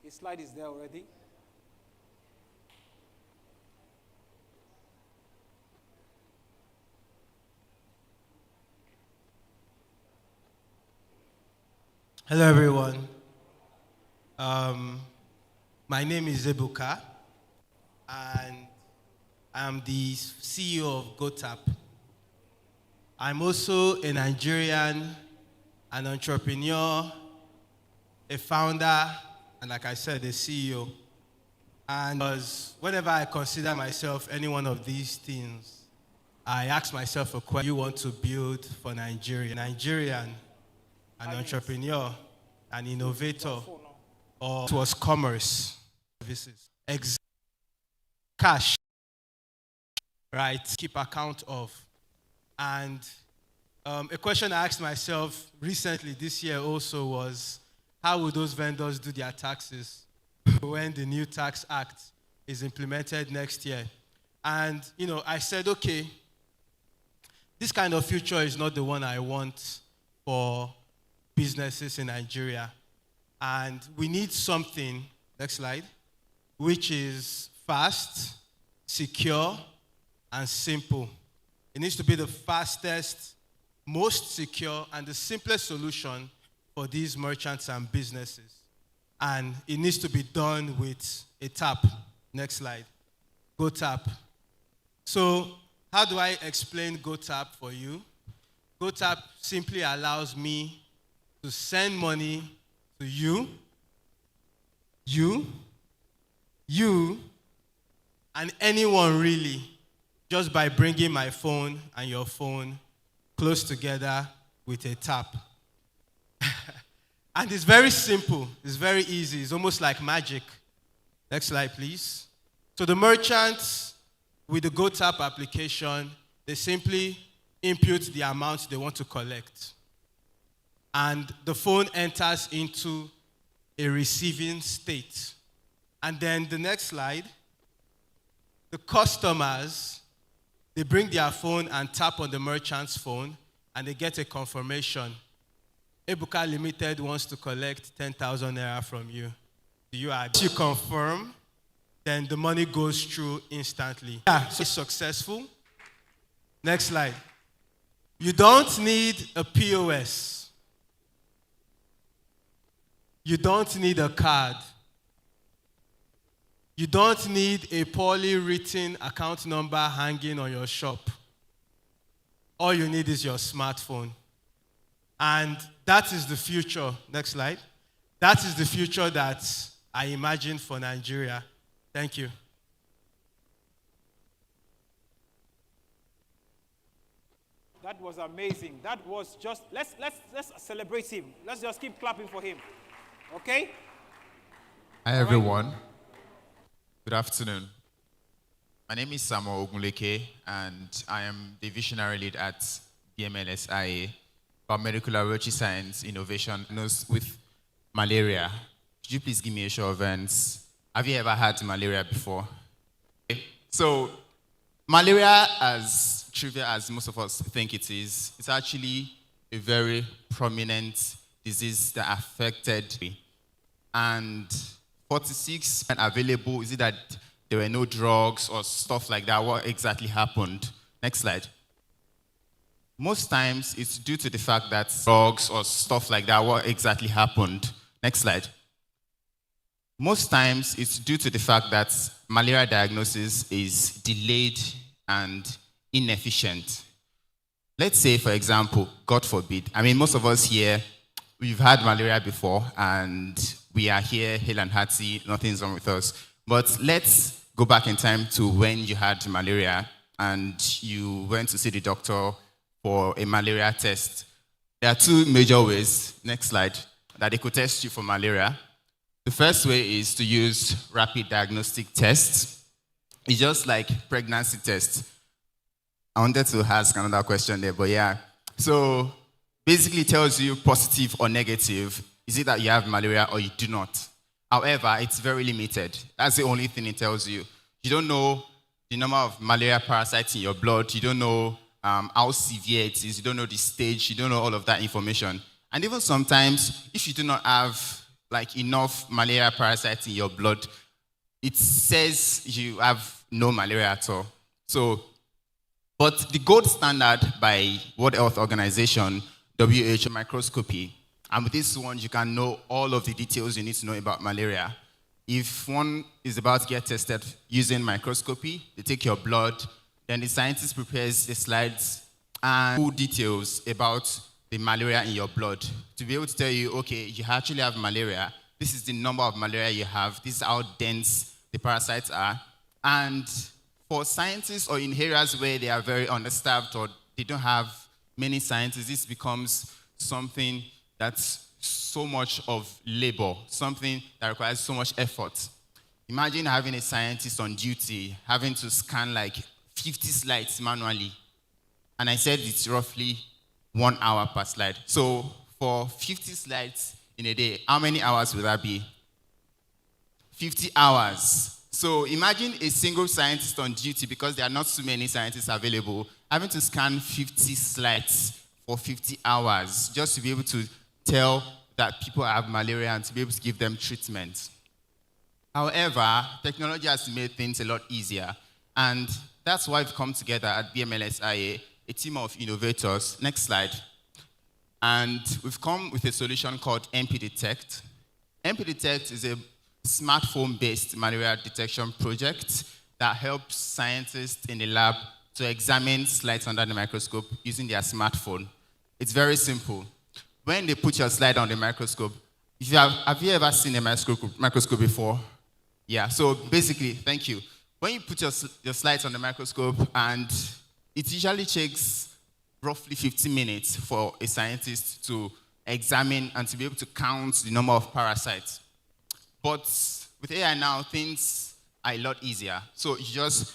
The slide is there already. Hello, everyone. My name is Ebuka, and I'm the CEO of GoTap. I'm also a Nigerian, an entrepreneur, a founder, and like I said, a CEO. And whenever I consider myself any one of these things, I ask myself a question: you want to build for Nigeria? Nigerian, an entrepreneur, an innovator, or it was commerce, services, cash, right? Keep account of. And a question I asked myself recently this year also was, how will those vendors do their taxes when the new tax act is implemented next year? And, I said, okay, this kind of future is not the one I want for businesses in Nigeria. And we need something, next slide, which is fast, secure, and simple. It needs to be the fastest, most secure, and the simplest solution for these merchants and businesses. And it needs to be done with a tap. Next slide. GoTap. So how do I explain GoTap for you? GoTap simply allows me to send money to you, and anyone really, just by bringing my phone and your phone close together with a tap. And it's very simple. It's very easy. It's almost like magic. Next slide, please. So the merchants with the GoTap application, they simply input the amount they want to collect. And the phone enters into a receiving state. And then the next slide, the customers, they bring their phone and tap on the merchant's phone, and they get a confirmation. Ebuka Limited wants to collect 10,000 naira from you. Do you agree? If you confirm, then the money goes through instantly. Yeah, so it's successful. Next slide. You don't need a POS. You don't need a card. You don't need a poorly written account number hanging on your shop. All you need is your smartphone. And that is the future. Next slide. That is the future that I imagine for Nigeria. Thank you. That was amazing. That was just, let's celebrate him. Let's just keep clapping for him. Okay? Hi, everyone. Good afternoon. My name is Samuel Ogunleke, and I am the visionary lead at BMLSIA, Biomedical Laboratory Science Innovation with malaria. Could you please give me a show of hands? Have you ever had malaria before? Okay. So, malaria, as trivial as most of us think it is, it's actually a very prominent disease that affected me. And 46 available, is it that there were no drugs or stuff like that? What exactly happened? Next slide. Most times, it's due to the fact that drugs or stuff like that, what exactly happened? Next slide. Most times, it's due to the fact that malaria diagnosis is delayed and inefficient. Let's say, for example, God forbid, most of us here, we've had malaria before, and we are here, hale and hearty, nothing's wrong with us. But let's go back in time to when you had malaria and you went to see the doctor for a malaria test. There are two major ways, next slide, that they could test you for malaria. The first way is to use rapid diagnostic tests. It's just like pregnancy tests. I wanted to ask another question there, but yeah. So basically it tells you positive or negative. Is it that you have malaria or you do not? However, it's very limited. That's the only thing it tells you. You don't know the number of malaria parasites in your blood. You don't know how severe it is. You don't know the stage. You don't know all of that information. And even sometimes, if you do not have enough malaria parasites in your blood, it says you have no malaria at all. So, but the gold standard by World Health Organization, WHO, microscopy, and with this one, you can know all of the details you need to know about malaria. If one is about to get tested using microscopy, they take your blood, then the scientist prepares the slides and full details about the malaria in your blood to be able to tell you, okay, you actually have malaria, this is the number of malaria you have, this is how dense the parasites are. And for scientists or in areas where they are very understaffed or they don't have many scientists, this becomes something that's so much of labor, something that requires so much effort. Imagine having a scientist on duty, having to scan like 50 slides manually. And I said it's roughly 1 hour per slide. So for 50 slides in a day, how many hours would that be? 50 hours. So imagine a single scientist on duty, because there are not so many scientists available, having to scan 50 slides for 50 hours just to be able to tell that people have malaria and to be able to give them treatment. However, technology has made things a lot easier. And that's why we've come together at BMLSIA, a team of innovators. Next slide. And we've come with a solution called MP Detect. MP Detect is a smartphone-based malaria detection project that helps scientists in the lab to examine slides under the microscope using their smartphone. It's very simple. When they put your slide on the microscope, have you ever seen a microscope before? Yeah, so basically, thank you. When you put your slides on the microscope, and it usually takes roughly 15 minutes for a scientist to examine and to be able to count the number of parasites. But with AI now, things are a lot easier. So you just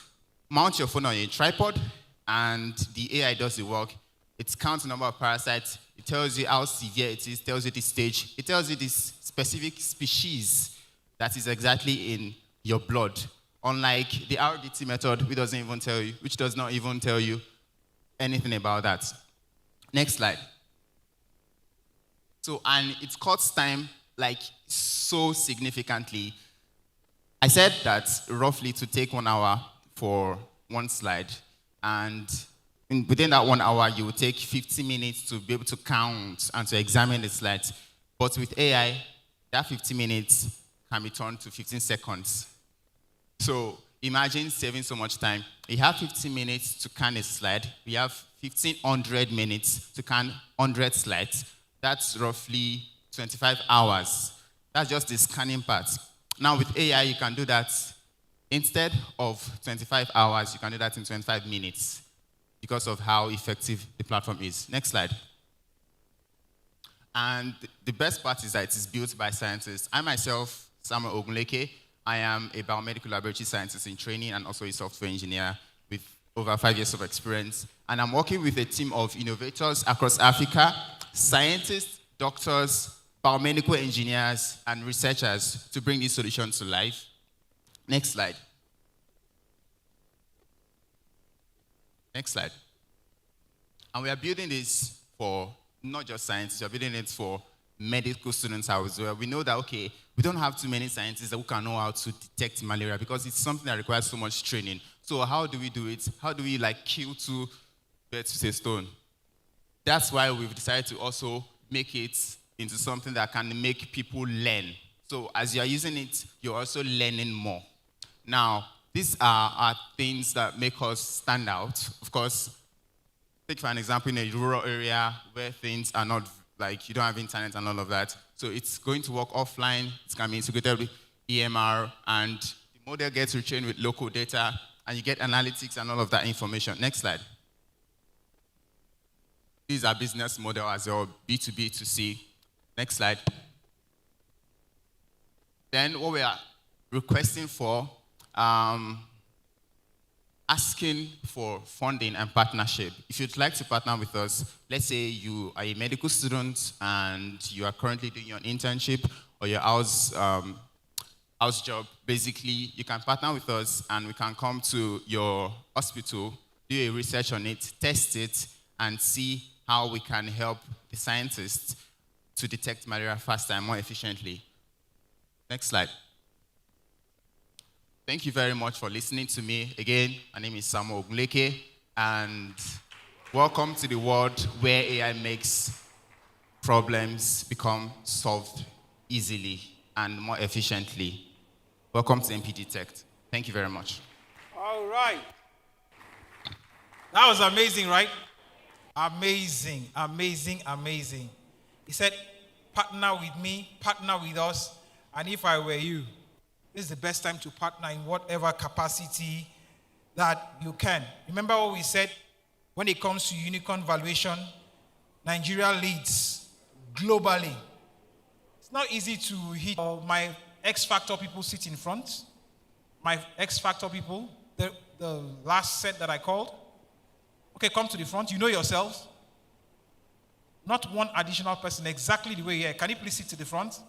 mount your phone on a tripod, and the AI does the work. It counts the number of parasites. It tells you how severe it is, tells you the stage. It tells you this specific species that is exactly in your blood. Unlike the RDT method, which does not even tell you anything about that. Next slide. So, and it cuts time like so significantly. I said that roughly to take 1 hour for one slide, and within that 1 hour, you will take 50 minutes to be able to count and to examine the slides. But with AI, that 50 minutes can be turned to 15 seconds. So imagine saving so much time. You have 15 minutes to scan a slide. We have 1,500 minutes to scan 100 slides. That's roughly 25 hours. That's just the scanning part. Now with AI, you can do that. Instead of 25 hours, you can do that in 25 minutes because of how effective the platform is. Next slide. And the best part is that it is built by scientists. I myself, Samuel Ogunleke, I am a biomedical laboratory scientist in training and also a software engineer with over 5 years of experience. And I'm working with a team of innovators across Africa, scientists, doctors, biomedical engineers, and researchers to bring these solutions to life. Next slide. Next slide. And we are building this for not just scientists, we are building it for medical students as well. We know that, okay, we don't have too many scientists who can know how to detect malaria because it's something that requires so much training. So how do we do it? How do we kill two birds with a stone? That's why we've decided to also make it into something that can make people learn. So as you're using it, you're also learning more. Now, these are things that make us stand out. Of course, take for an example in a rural area where things are not you don't have internet and all of that. So it's going to work offline. It's going to be integrated with EMR, and the model gets retrained with local data, and you get analytics and all of that information. Next slide. This is our business model as well, B2B to C. Next slide. Then what we are requesting for, asking for funding and partnership. If you'd like to partner with us, let's say you are a medical student and you are currently doing your internship or your house job, basically, you can partner with us and we can come to your hospital, do a research on it, test it, and see how we can help the scientists to detect malaria faster and more efficiently. Next slide. Thank you very much for listening to me. Again, my name is Samuel Ogunleke, and welcome to the world where AI makes problems become solved easily and more efficiently. Welcome to MP Detect. Thank you very much. All right. That was amazing, right? Amazing, amazing, amazing. He said, partner with me, partner with us, And if I were you, this is the best time to partner in whatever capacity that you can. Remember what we said when it comes to unicorn valuation? Nigeria leads globally. It's not easy to hit. My X Factor people sit in front. My X Factor people, the last set that I called. Okay, come to the front. You know yourselves. Not one additional person, exactly the way you are. Can you please sit to the front?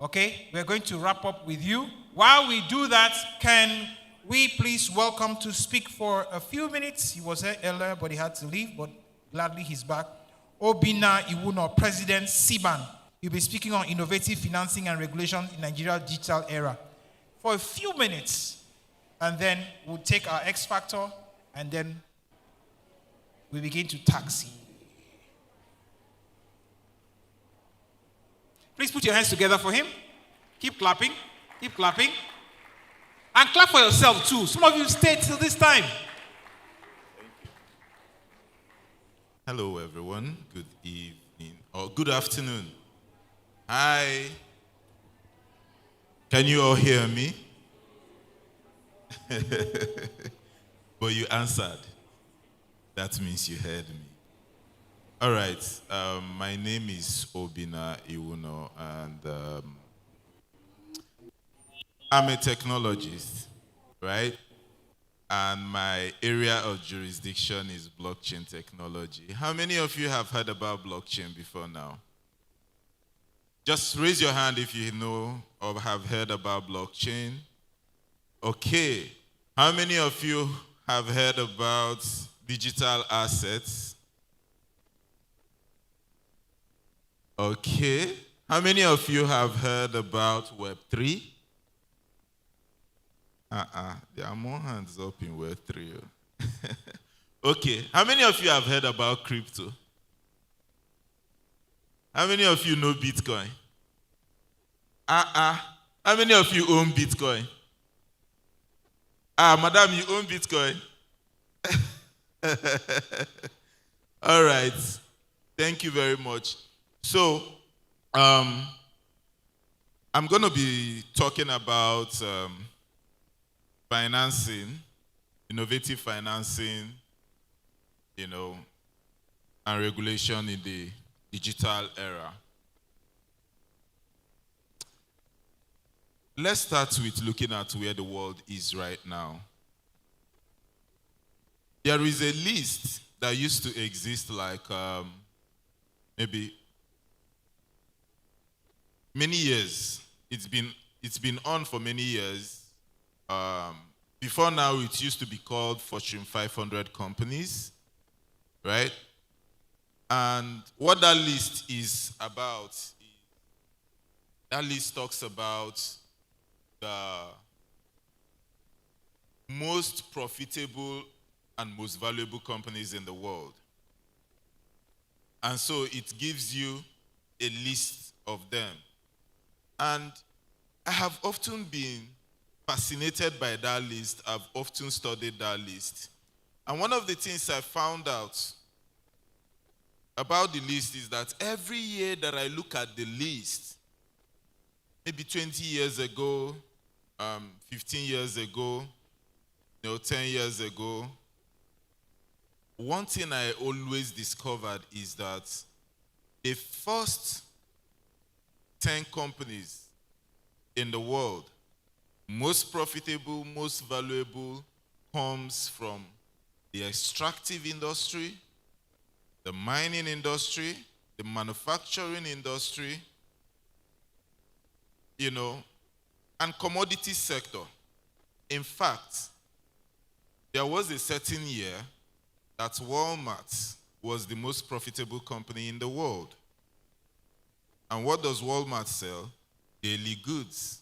Okay, we're going to wrap up with you. While we do that, can we please welcome to speak for a few minutes? He was here earlier, but he had to leave, but gladly he's back. Obinna Iwuno, President CBAN. He'll be speaking on innovative financing and regulation in Nigeria's digital era for a few minutes. And then we'll take our X Factor, and then we begin to taxi. Please put your hands together for him. Keep clapping. Keep clapping. And clap for yourself too. Some of you stayed till this time. Hello, everyone. Good evening or good afternoon. Hi. Can you all hear me? But you answered. That means you heard me. All right. My name is Obinna Iwuno, and I'm a technologist, right? And my area of jurisdiction is blockchain technology. How many of you have heard about blockchain before now? Just raise your hand if you know or have heard about blockchain. Okay. How many of you have heard about digital assets? Okay. How many of you have heard about Web3? There are more hands up in Web3. Okay. How many of you have heard about crypto? How many of you know Bitcoin? How many of you own Bitcoin? Madam, you own Bitcoin? All right. Thank you very much. So, I'm going to be talking about financing, innovative financing, and regulation in the digital era. Let's start with looking at where the world is right now. There is a list that used to exist like maybe many years. It's been on for many years. Before now, it used to be called Fortune 500 companies, right? And what that list is about, that list talks about the most profitable and most valuable companies in the world. And so it gives you a list of them. And I have often been fascinated by that list. I've often studied that list. And one of the things I found out about the list is that every year that I look at the list, maybe 20 years ago, 15 years ago, 10 years ago, one thing I always discovered is that the first 10 companies in the world, most profitable, most valuable, comes from the extractive industry, the mining industry, the manufacturing industry, and commodity sector. In fact, there was a certain year that Walmart was the most profitable company in the world. And what does Walmart sell? Daily goods,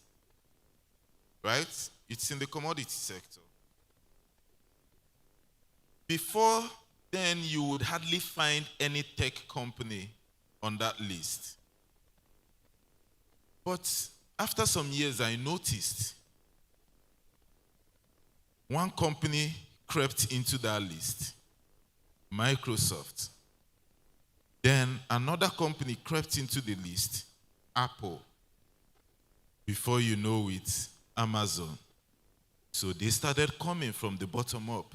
right? It's in the commodity sector. Before then, you would hardly find any tech company on that list. But after some years, I noticed one company crept into that list, Microsoft. Then another company crept into the list, Apple. Before you know it, Amazon. So they started coming from the bottom up.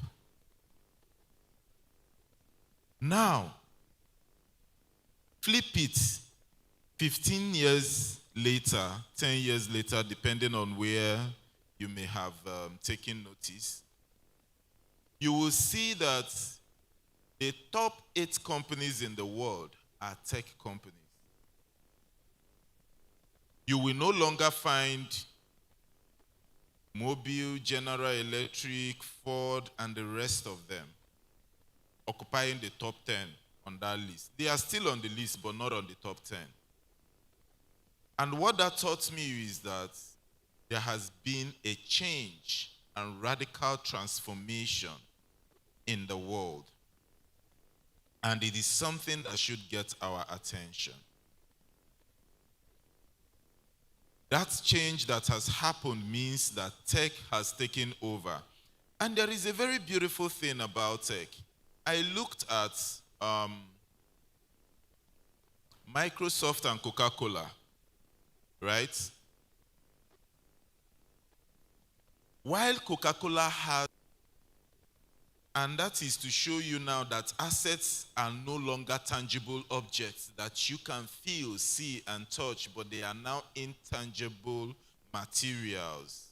Now, flip it 15 years later, 10 years later, depending on where you may have taken notice, you will see that the top 8 companies in the world are tech companies. You will no longer find Mobil, General Electric, Ford, and the rest of them occupying the top 10 on that list. They are still on the list, but not on the top 10. And what that taught me is that there has been a change and radical transformation in the world. And it is something that should get our attention. That change that has happened means that tech has taken over. And there is a very beautiful thing about tech. I looked at Microsoft and Coca-Cola, right? While Coca-Cola has, and that is to show you now that assets are no longer tangible objects that you can feel, see, and touch, but they are now intangible materials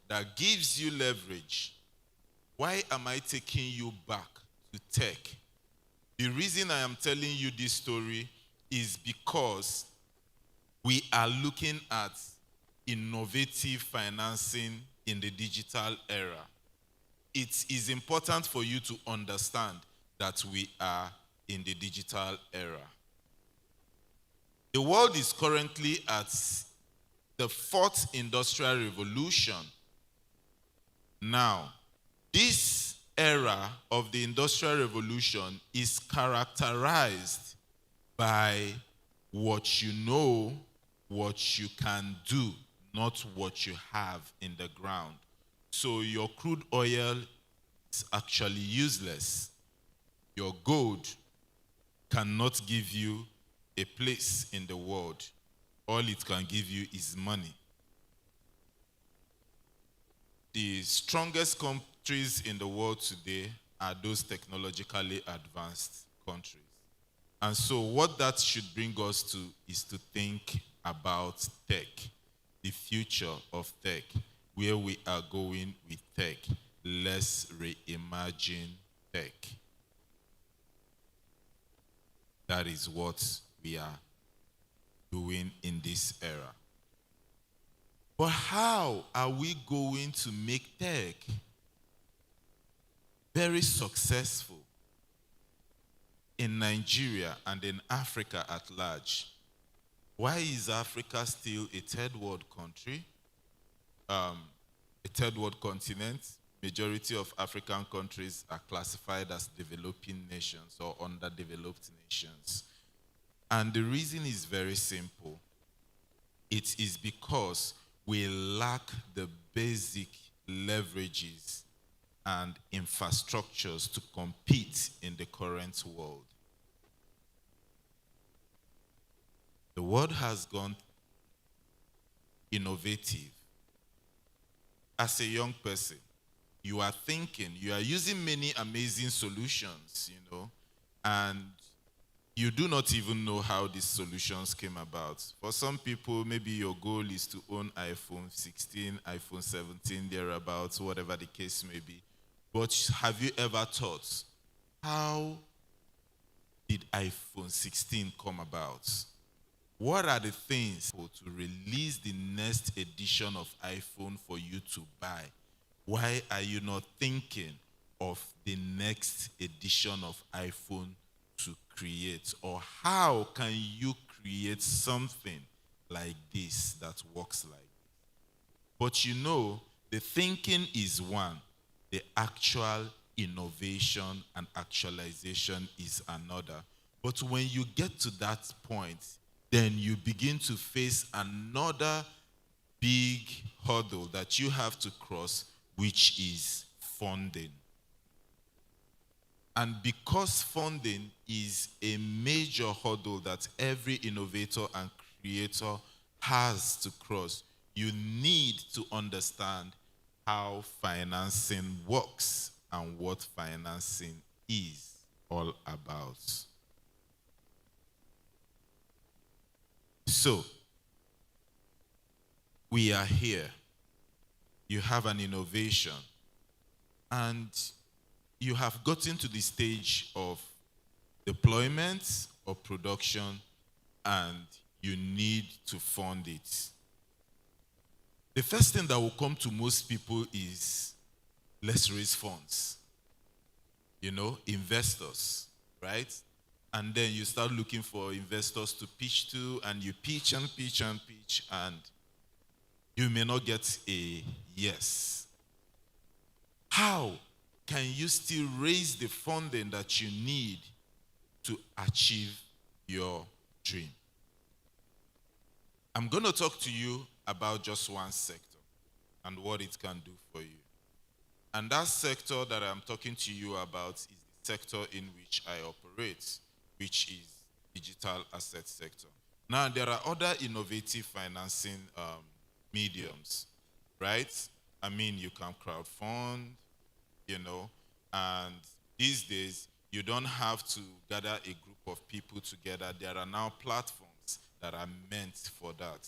that gives you leverage. Why am I taking you back to tech? The reason I am telling you this story is because we are looking at innovative financing in the digital era. It is important for you to understand that we are in the digital era. The world is currently at the 4th industrial revolution. Now, this era of the industrial revolution is characterized by what you know, what you can do, not what you have in the ground. So your crude oil is actually useless. Your gold cannot give you a place in the world. All it can give you is money. The strongest countries in the world today are those technologically advanced countries. And so what that should bring us to is to think about tech, the future of tech, where we are going with tech. Let's reimagine tech. That is what we are doing in this era. But how are we going to make tech very successful in Nigeria and in Africa at large? Why is Africa still a third world country? A third world continent? Majority of African countries are classified as developing nations or underdeveloped nations. And the reason is very simple. It is because we lack the basic leverages and infrastructures to compete in the current world. The world has gone innovative. As a young person, you are thinking, you are using many amazing solutions, and you do not even know how these solutions came about. For some people, maybe your goal is to own iPhone 16, iPhone 17, thereabouts, whatever the case may be. But have you ever thought, how did iPhone 16 come about? What are the things to release the next edition of iPhone for you to buy? Why are you not thinking of the next edition of iPhone to create? Or how can you create something like this that works like this? But the thinking is one. The actual innovation and actualization is another. But when you get to that point, then you begin to face another big hurdle that you have to cross, which is funding. And because funding is a major hurdle that every innovator and creator has to cross, you need to understand how financing works and what financing is all about. So, we are here. You have an innovation, and you have gotten to the stage of deployment or production, and you need to fund it. The first thing that will come to most people is, let's raise funds. Investors, right? And then you start looking for investors to pitch to, and you pitch and pitch and pitch, and you may not get a yes. How can you still raise the funding that you need to achieve your dream? I'm going to talk to you about just one sector and what it can do for you. And that sector that I'm talking to you about is the sector in which I operate, which is digital asset sector. Now, there are other innovative financing mediums, right? I mean, you can crowdfund, and these days, you don't have to gather a group of people together. There are now platforms that are meant for that.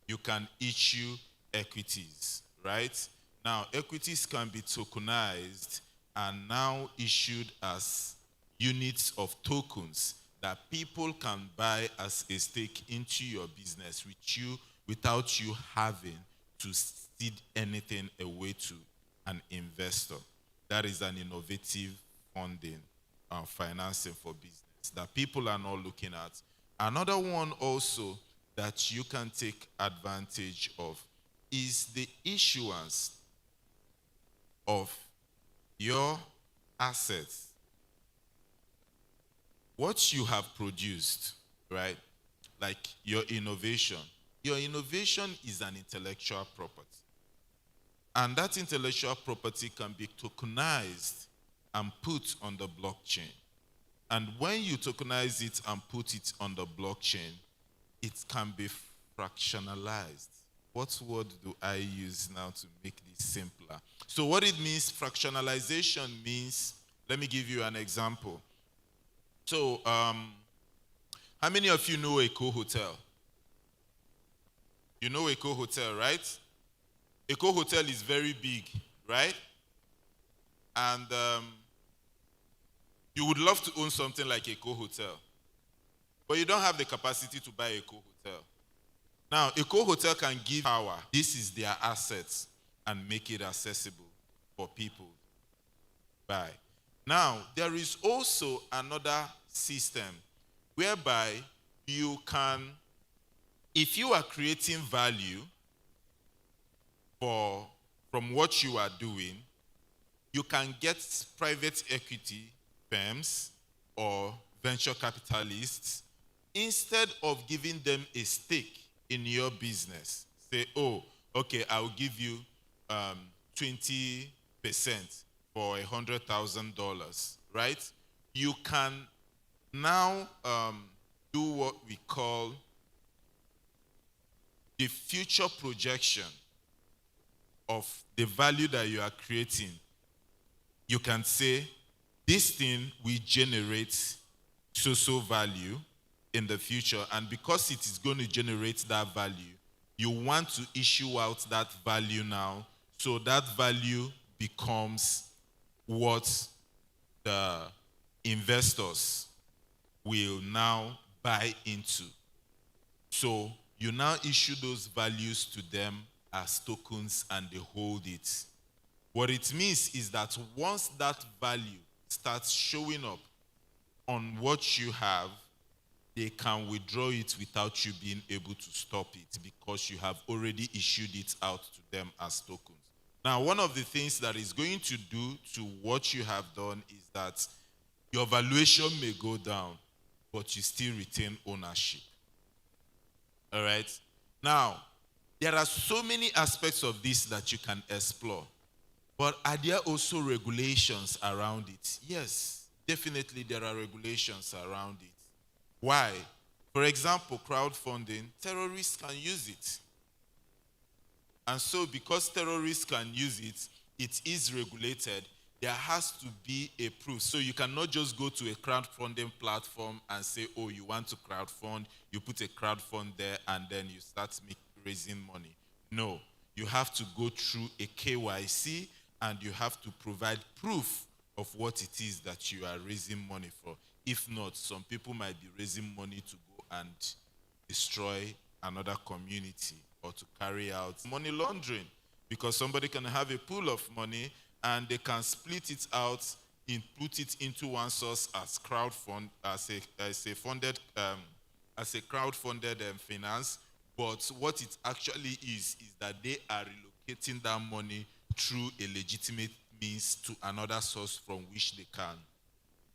You can issue equities, right? Now, equities can be tokenized and now issued as units of tokens that people can buy as a stake into your business without you having to cede anything away to an investor. That is an innovative funding financing for business that people are not looking at. Another one also that you can take advantage of is the issuance of your assets. What you have produced, right? Like your innovation. Your innovation is an intellectual property. And that intellectual property can be tokenized and put on the blockchain. And when you tokenize it and put it on the blockchain, it can be fractionalized. What word do I use now to make this simpler? So what it means, fractionalization means, let me give you an example. So, how many of you know Eco Hotel? You know Eco Hotel, right? Eco Hotel is very big, right? And you would love to own something like Eco Hotel, but you don't have the capacity to buy Eco Hotel. Now, Eco Hotel can give power. This is their assets and make it accessible for people to buy. Now, there is also another system whereby you can, if you are creating value from what you are doing, you can get private equity firms or venture capitalists, instead of giving them a stake in your business, say, oh, okay, I'll give you 20% for $100,000, right? You can now do what we call the future projection of the value that you are creating. You can say, this thing will generate so value in the future, and because it is going to generate that value, you want to issue out that value now, so that value becomes what the investors will now buy into. So you now issue those values to them as tokens and they hold it. What it means is that once that value starts showing up on what you have, they can withdraw it without you being able to stop it, because you have already issued it out to them as tokens. Now, one of the things that is going to do to what you have done is that your valuation may go down, but you still retain ownership. All right? Now, there are so many aspects of this that you can explore, but are there also regulations around it? Yes, definitely there are regulations around it. Why? For example, crowdfunding, terrorists can use it. And so because terrorists can use it, it is regulated. There has to be a proof. So you cannot just go to a crowdfunding platform and say, oh, you want to crowdfund, you put a crowdfund there, and then you start raising money. No, you have to go through a KYC, and you have to provide proof of what it is that you are raising money for. If not, some people might be raising money to go and destroy another community or to carry out money laundering, because somebody can have a pool of money and they can split it out and put it into one source as a crowdfunded finance. But what it actually is that they are relocating that money through a legitimate means to another source from which they can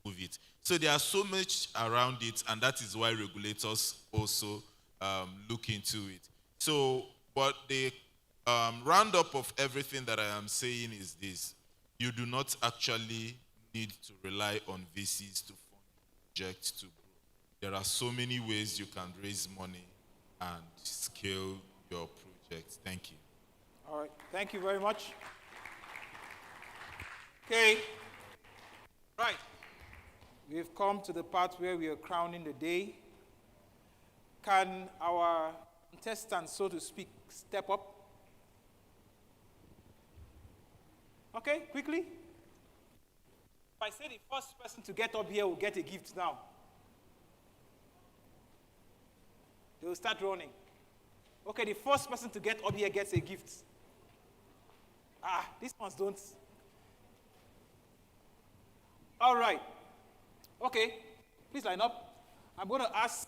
move it. So there are so much around it, and that is why regulators also look into it. So, but the roundup of everything that I am saying is this: you do not actually need to rely on VCs to fund projects to grow. There are so many ways you can raise money and scale your project. Thank you. All right, thank you very much. Okay, right. We've come to the part where we are crowning the day. Can our contestants, so to speak, step up? Okay, quickly. If I say the first person to get up here will get a gift now, they will start running. Okay, the first person to get up here gets a gift. These ones don't. All right. Okay, please line up. I'm going to ask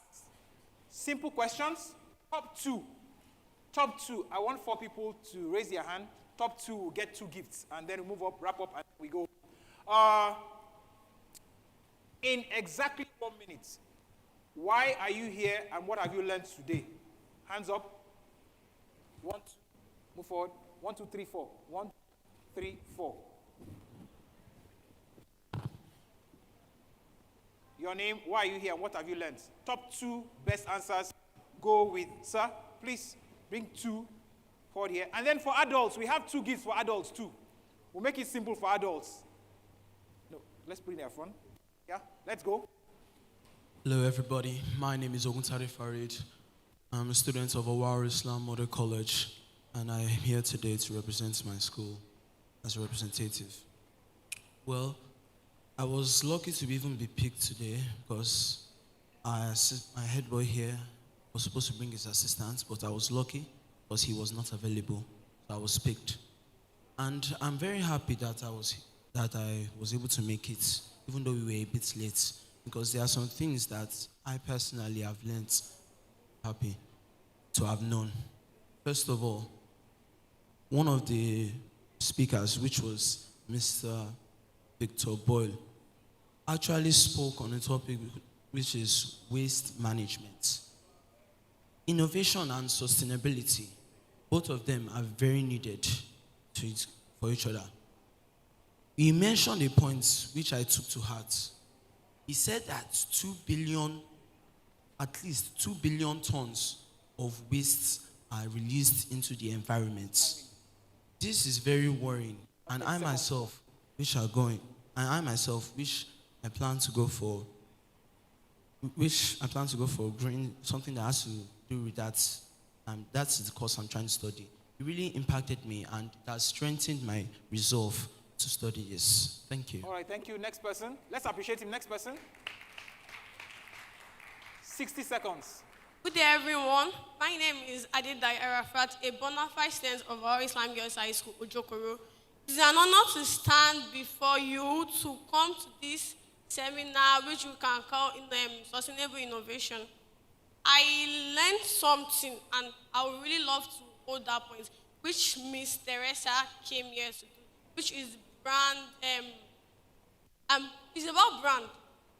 simple questions. Top two. I want 4 people to raise their hand. Top 2 will get 2 gifts, and then we move up, wrap up, and we go. In exactly 1 minute, why are you here, and what have you learned today? Hands up. 1, 2. Move forward. 1, 2, 3, 4. 1, 3, 4. Your name, why are you here, and what have you learned? Top 2 best answers go with, sir, please bring 2 forward here. And then for adults, we have 2 gifts for adults too. We'll make it simple for adults. No, let's put it in there front. Yeah, let's go. Hello, everybody. My name is Oguntari Farid. I'm a student of Awar Islam Model College, and I am here today to represent my school as a representative. Well, I was lucky to even be picked today because my head boy here was supposed to bring his assistant, but I was lucky because he was not available, so I was picked. And I'm very happy that I was able to make it, even though we were a bit late, because there are some things that I personally have learned, happy to have known. First of all, one of the speakers, which was Mr. Victor Boyle, actually spoke on a topic which is waste management. Innovation and sustainability, both of them are very needed for each other. He mentioned a point which I took to heart. He said that at least 2 billion tons of waste are released into the environment. This is very worrying, and I myself, which I plan to go for green, something that has to do with that. That's the course I'm trying to study. It really impacted me, and that strengthened my resolve to study this. Thank you. All right, thank you. Next person. Let's appreciate him. Next person. 60 seconds. Good day, everyone. My name is Adedai Arafat, a bona fide student of our Islam Girls High School, Ojokoro. It is an honor to stand before you to come to this seminar, which we can call Sustainable Innovation. I learned something, and I would really love to hold that point, which Miss Teresa came here to do, which is brand. It's about brand.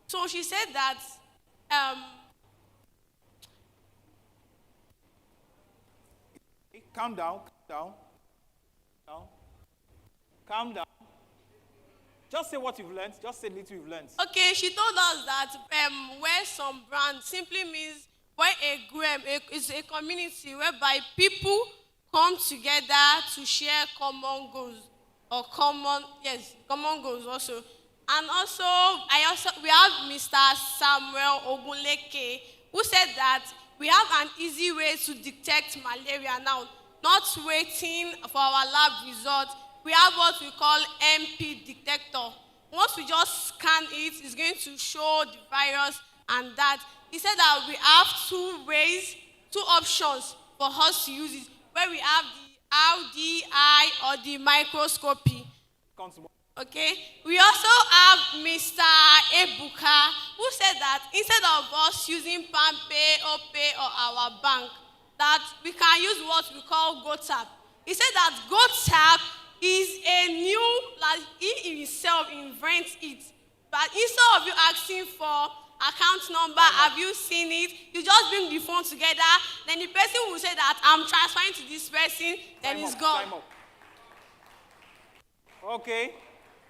So she said that. Calm down. Just say what you've learned. Just say little you've learned. Okay, she told us that where some brand simply means where it's a community whereby people come together to share common goals or common goals also. And also, we have Mr. Samuel Ogunleke, who said that we have an easy way to detect malaria now, not waiting for our lab results. We have what we call MP detector. Once we just scan it, it's going to show the virus and that. He said that we have two options for us to use it, where we have the RDI or the microscopy. Okay. We also have Mr. Ebuka, who said that instead of us using PalmPay, OPay, or our bank, that we can use what we call GoTap. He said that GoTap is a new, like he himself invents it. But instead of you asking for account number, have you seen it? You just bring the phone together, then the person will say that I'm transferring to this person, then it's gone. Okay.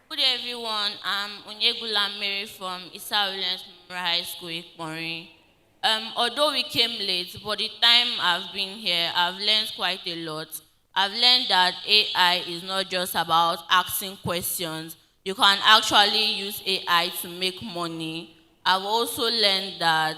Good day, everyone. I'm Onyegula Mary from Issa Williams Memorial High School, Ikpori. Although we came late, but the time I've been here, I've learned quite a lot. I've learned that AI is not just about asking questions. You can actually use AI to make money. I've also learned that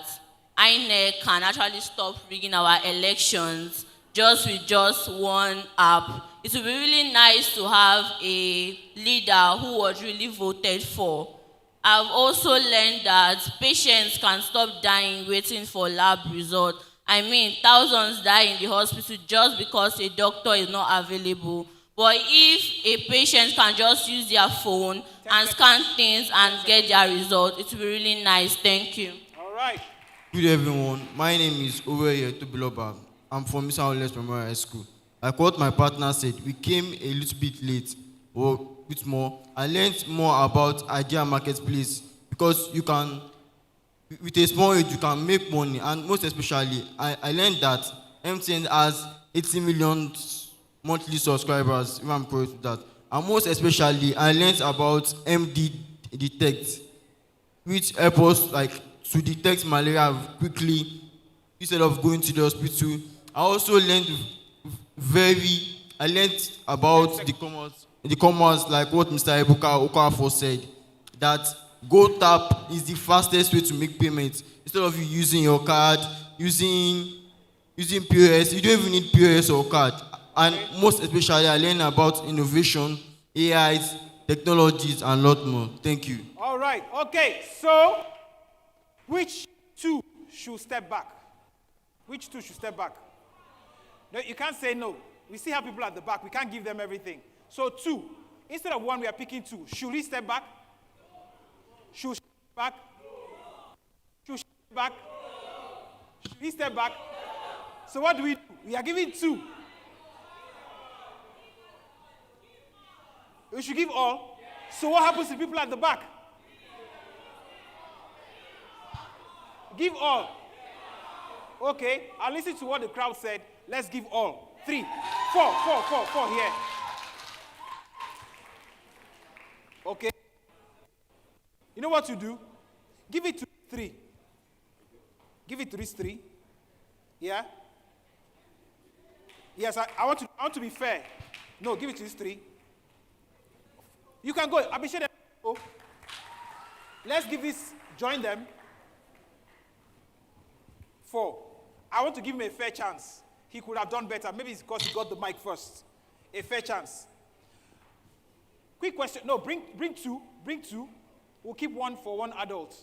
INEC can actually stop rigging our elections with just one app. It would be really nice to have a leader who was really voted for. I've also learned that patients can stop dying waiting for lab results. I mean, thousands die in the hospital just because a doctor is not available. But if a patient can just use their phone and scan things and get their result, it will be really nice. Thank you. All right. Good day, everyone. My name is Oweye Tobiloba. I'm from Issa Williams Memorial High School. Like what my partner said, we came a little bit late or a bit more. I learned more about Idea Marketplace because you can, with a small age, you can make money. And most especially, I learned that MTN has 80 million monthly subscribers, if I'm correct with that. And most especially, I learned about MD Detect, which helps us to detect malaria quickly instead of going to the hospital. I also learned about the commerce, like what Mr. Ebuka Okafor said, that GoTap is the fastest way to make payments. Instead of you using your card, using POS, you don't even need POS or card. And most especially, I learned about innovation, AIs, technologies, and a lot more. Thank you. All right. Okay. So, which two should step back? Which two should step back? No, you can't say no. We still have people at the back. We can't give them everything. So two. Instead of one, we are picking two. Should we step back? Should we step back? Should we step back? Should we step back? So what do? We are giving two. We should give all. So what happens to people at the back? Give all. Okay, I'll listen to what the crowd said. Let's give all. 3, 4 here. Okay. You know what to do? Give it to 3. Give it to this 3. Yeah? Yes, I want to be fair. No, give it to this 3. You can go. I'll be sure. Let's give this, join them. 4. I want to give him a fair chance. He could have done better. Maybe it's because he got the mic first. A fair chance. Quick question. No, bring 2. Bring 2. We'll keep 1 for 1 adult.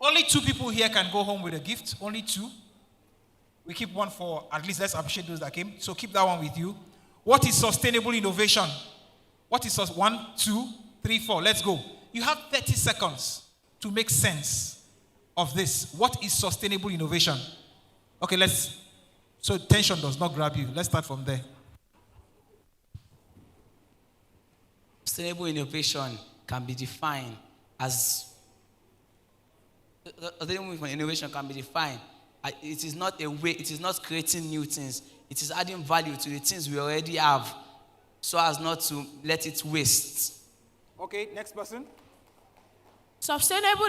Only 2 people here can go home with a gift. Only 2. We keep 1 for, at least let's appreciate those that came. So keep that one with you. What is sustainable innovation? What is 1, 2, 3, 4? Let's go. You have 30 seconds to make sense of this. What is sustainable innovation? Okay, so tension does not grab you. Let's start from there. Sustainable innovation can be defined as innovation can be defined. It is not a way, it is not creating new things. It is adding value to the things we already have so as not to let it waste. Okay, next person. Sustainable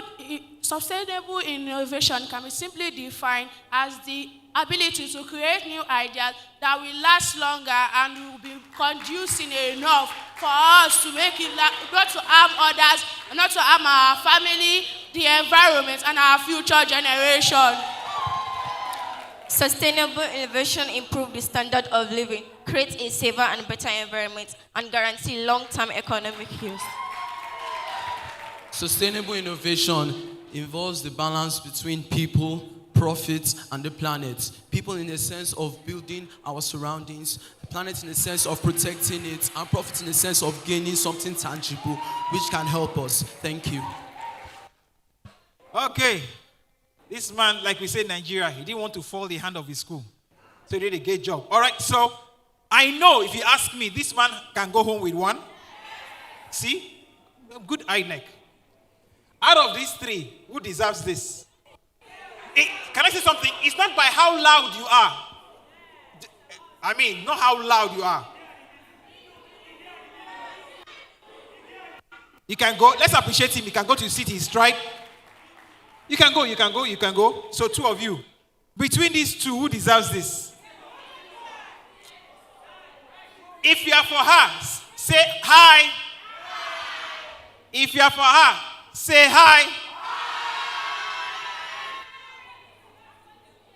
innovation can be simply defined as the ability to create new ideas that will last longer and will be conducive enough for us to make it not to harm others, and not to harm our family, the environment, and our future generation. Sustainable innovation improves the standard of living, creates a safer and better environment, and guarantees long-term economic use. Sustainable innovation involves the balance between people, profits, and the planet. People in the sense of building our surroundings, the planet in the sense of protecting it, and profits in the sense of gaining something tangible which can help us. Thank you. Okay. This man, like we say in Nigeria, he didn't want to fall the hand of his school. So he did a great job. All right, so I know if you ask me, this man can go home with one. See? Good INEC. Out of these three, who deserves this? Can I say something? It's not by how loud you are. I mean, not how loud you are. You can go. Let's appreciate him. You can go to sit his stride. You can go, you can go, you can go. So two of you. Between these two, who deserves this? If you are for her, say hi. If you are for her, say hi.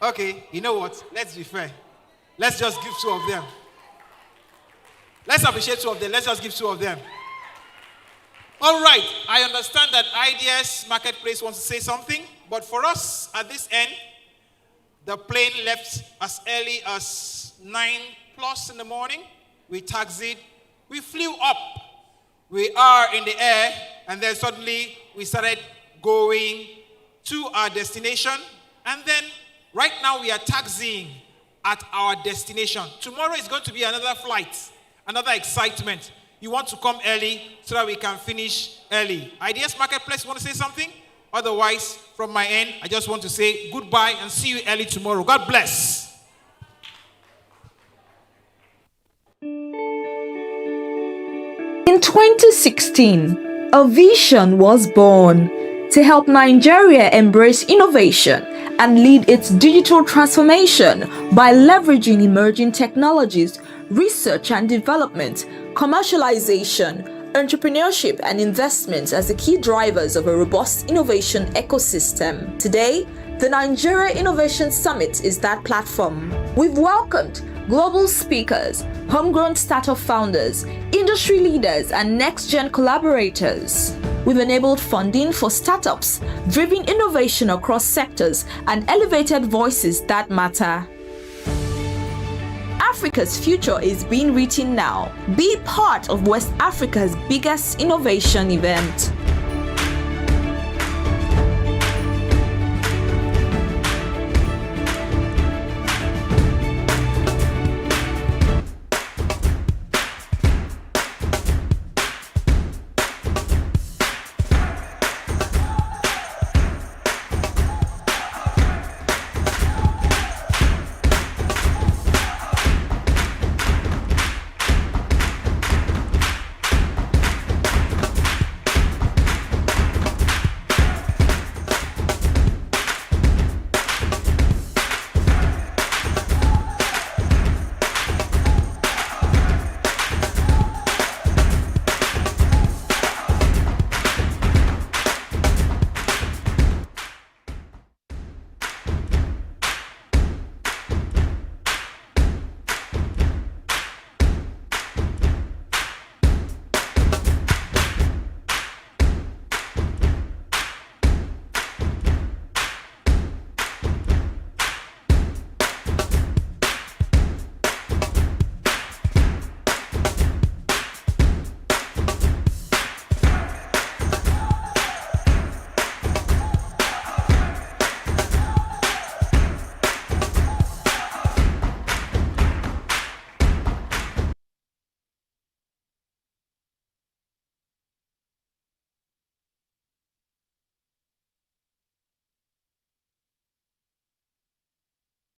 Okay, you know what? Let's be fair. Let's just give two of them. Let's appreciate two of them. Let's just give two of them. All right, I understand that Ideas Marketplace wants to say something, but for us at this end, the plane left as early as 9+ in the morning. We taxied, we flew up. We are in the air, and then suddenly we started going to our destination, and then right now we are taxiing at our destination. Tomorrow is going to be another flight, another excitement. You want to come early so that we can finish early. Ideas Marketplace, want to say something? Otherwise, from my end, I just want to say goodbye and see you early tomorrow. God bless. In 2016, a vision was born to help Nigeria embrace innovation and lead its digital transformation by leveraging emerging technologies, research and development, commercialization, entrepreneurship, and investments as the key drivers of a robust innovation ecosystem. Today, the Nigeria Innovation Summit is that platform. We've welcomed global speakers, homegrown startup founders, industry leaders, and next-gen collaborators. We've enabled funding for startups, driven innovation across sectors, and elevated voices that matter. Africa's future is being written now. Be part of West Africa's biggest innovation event.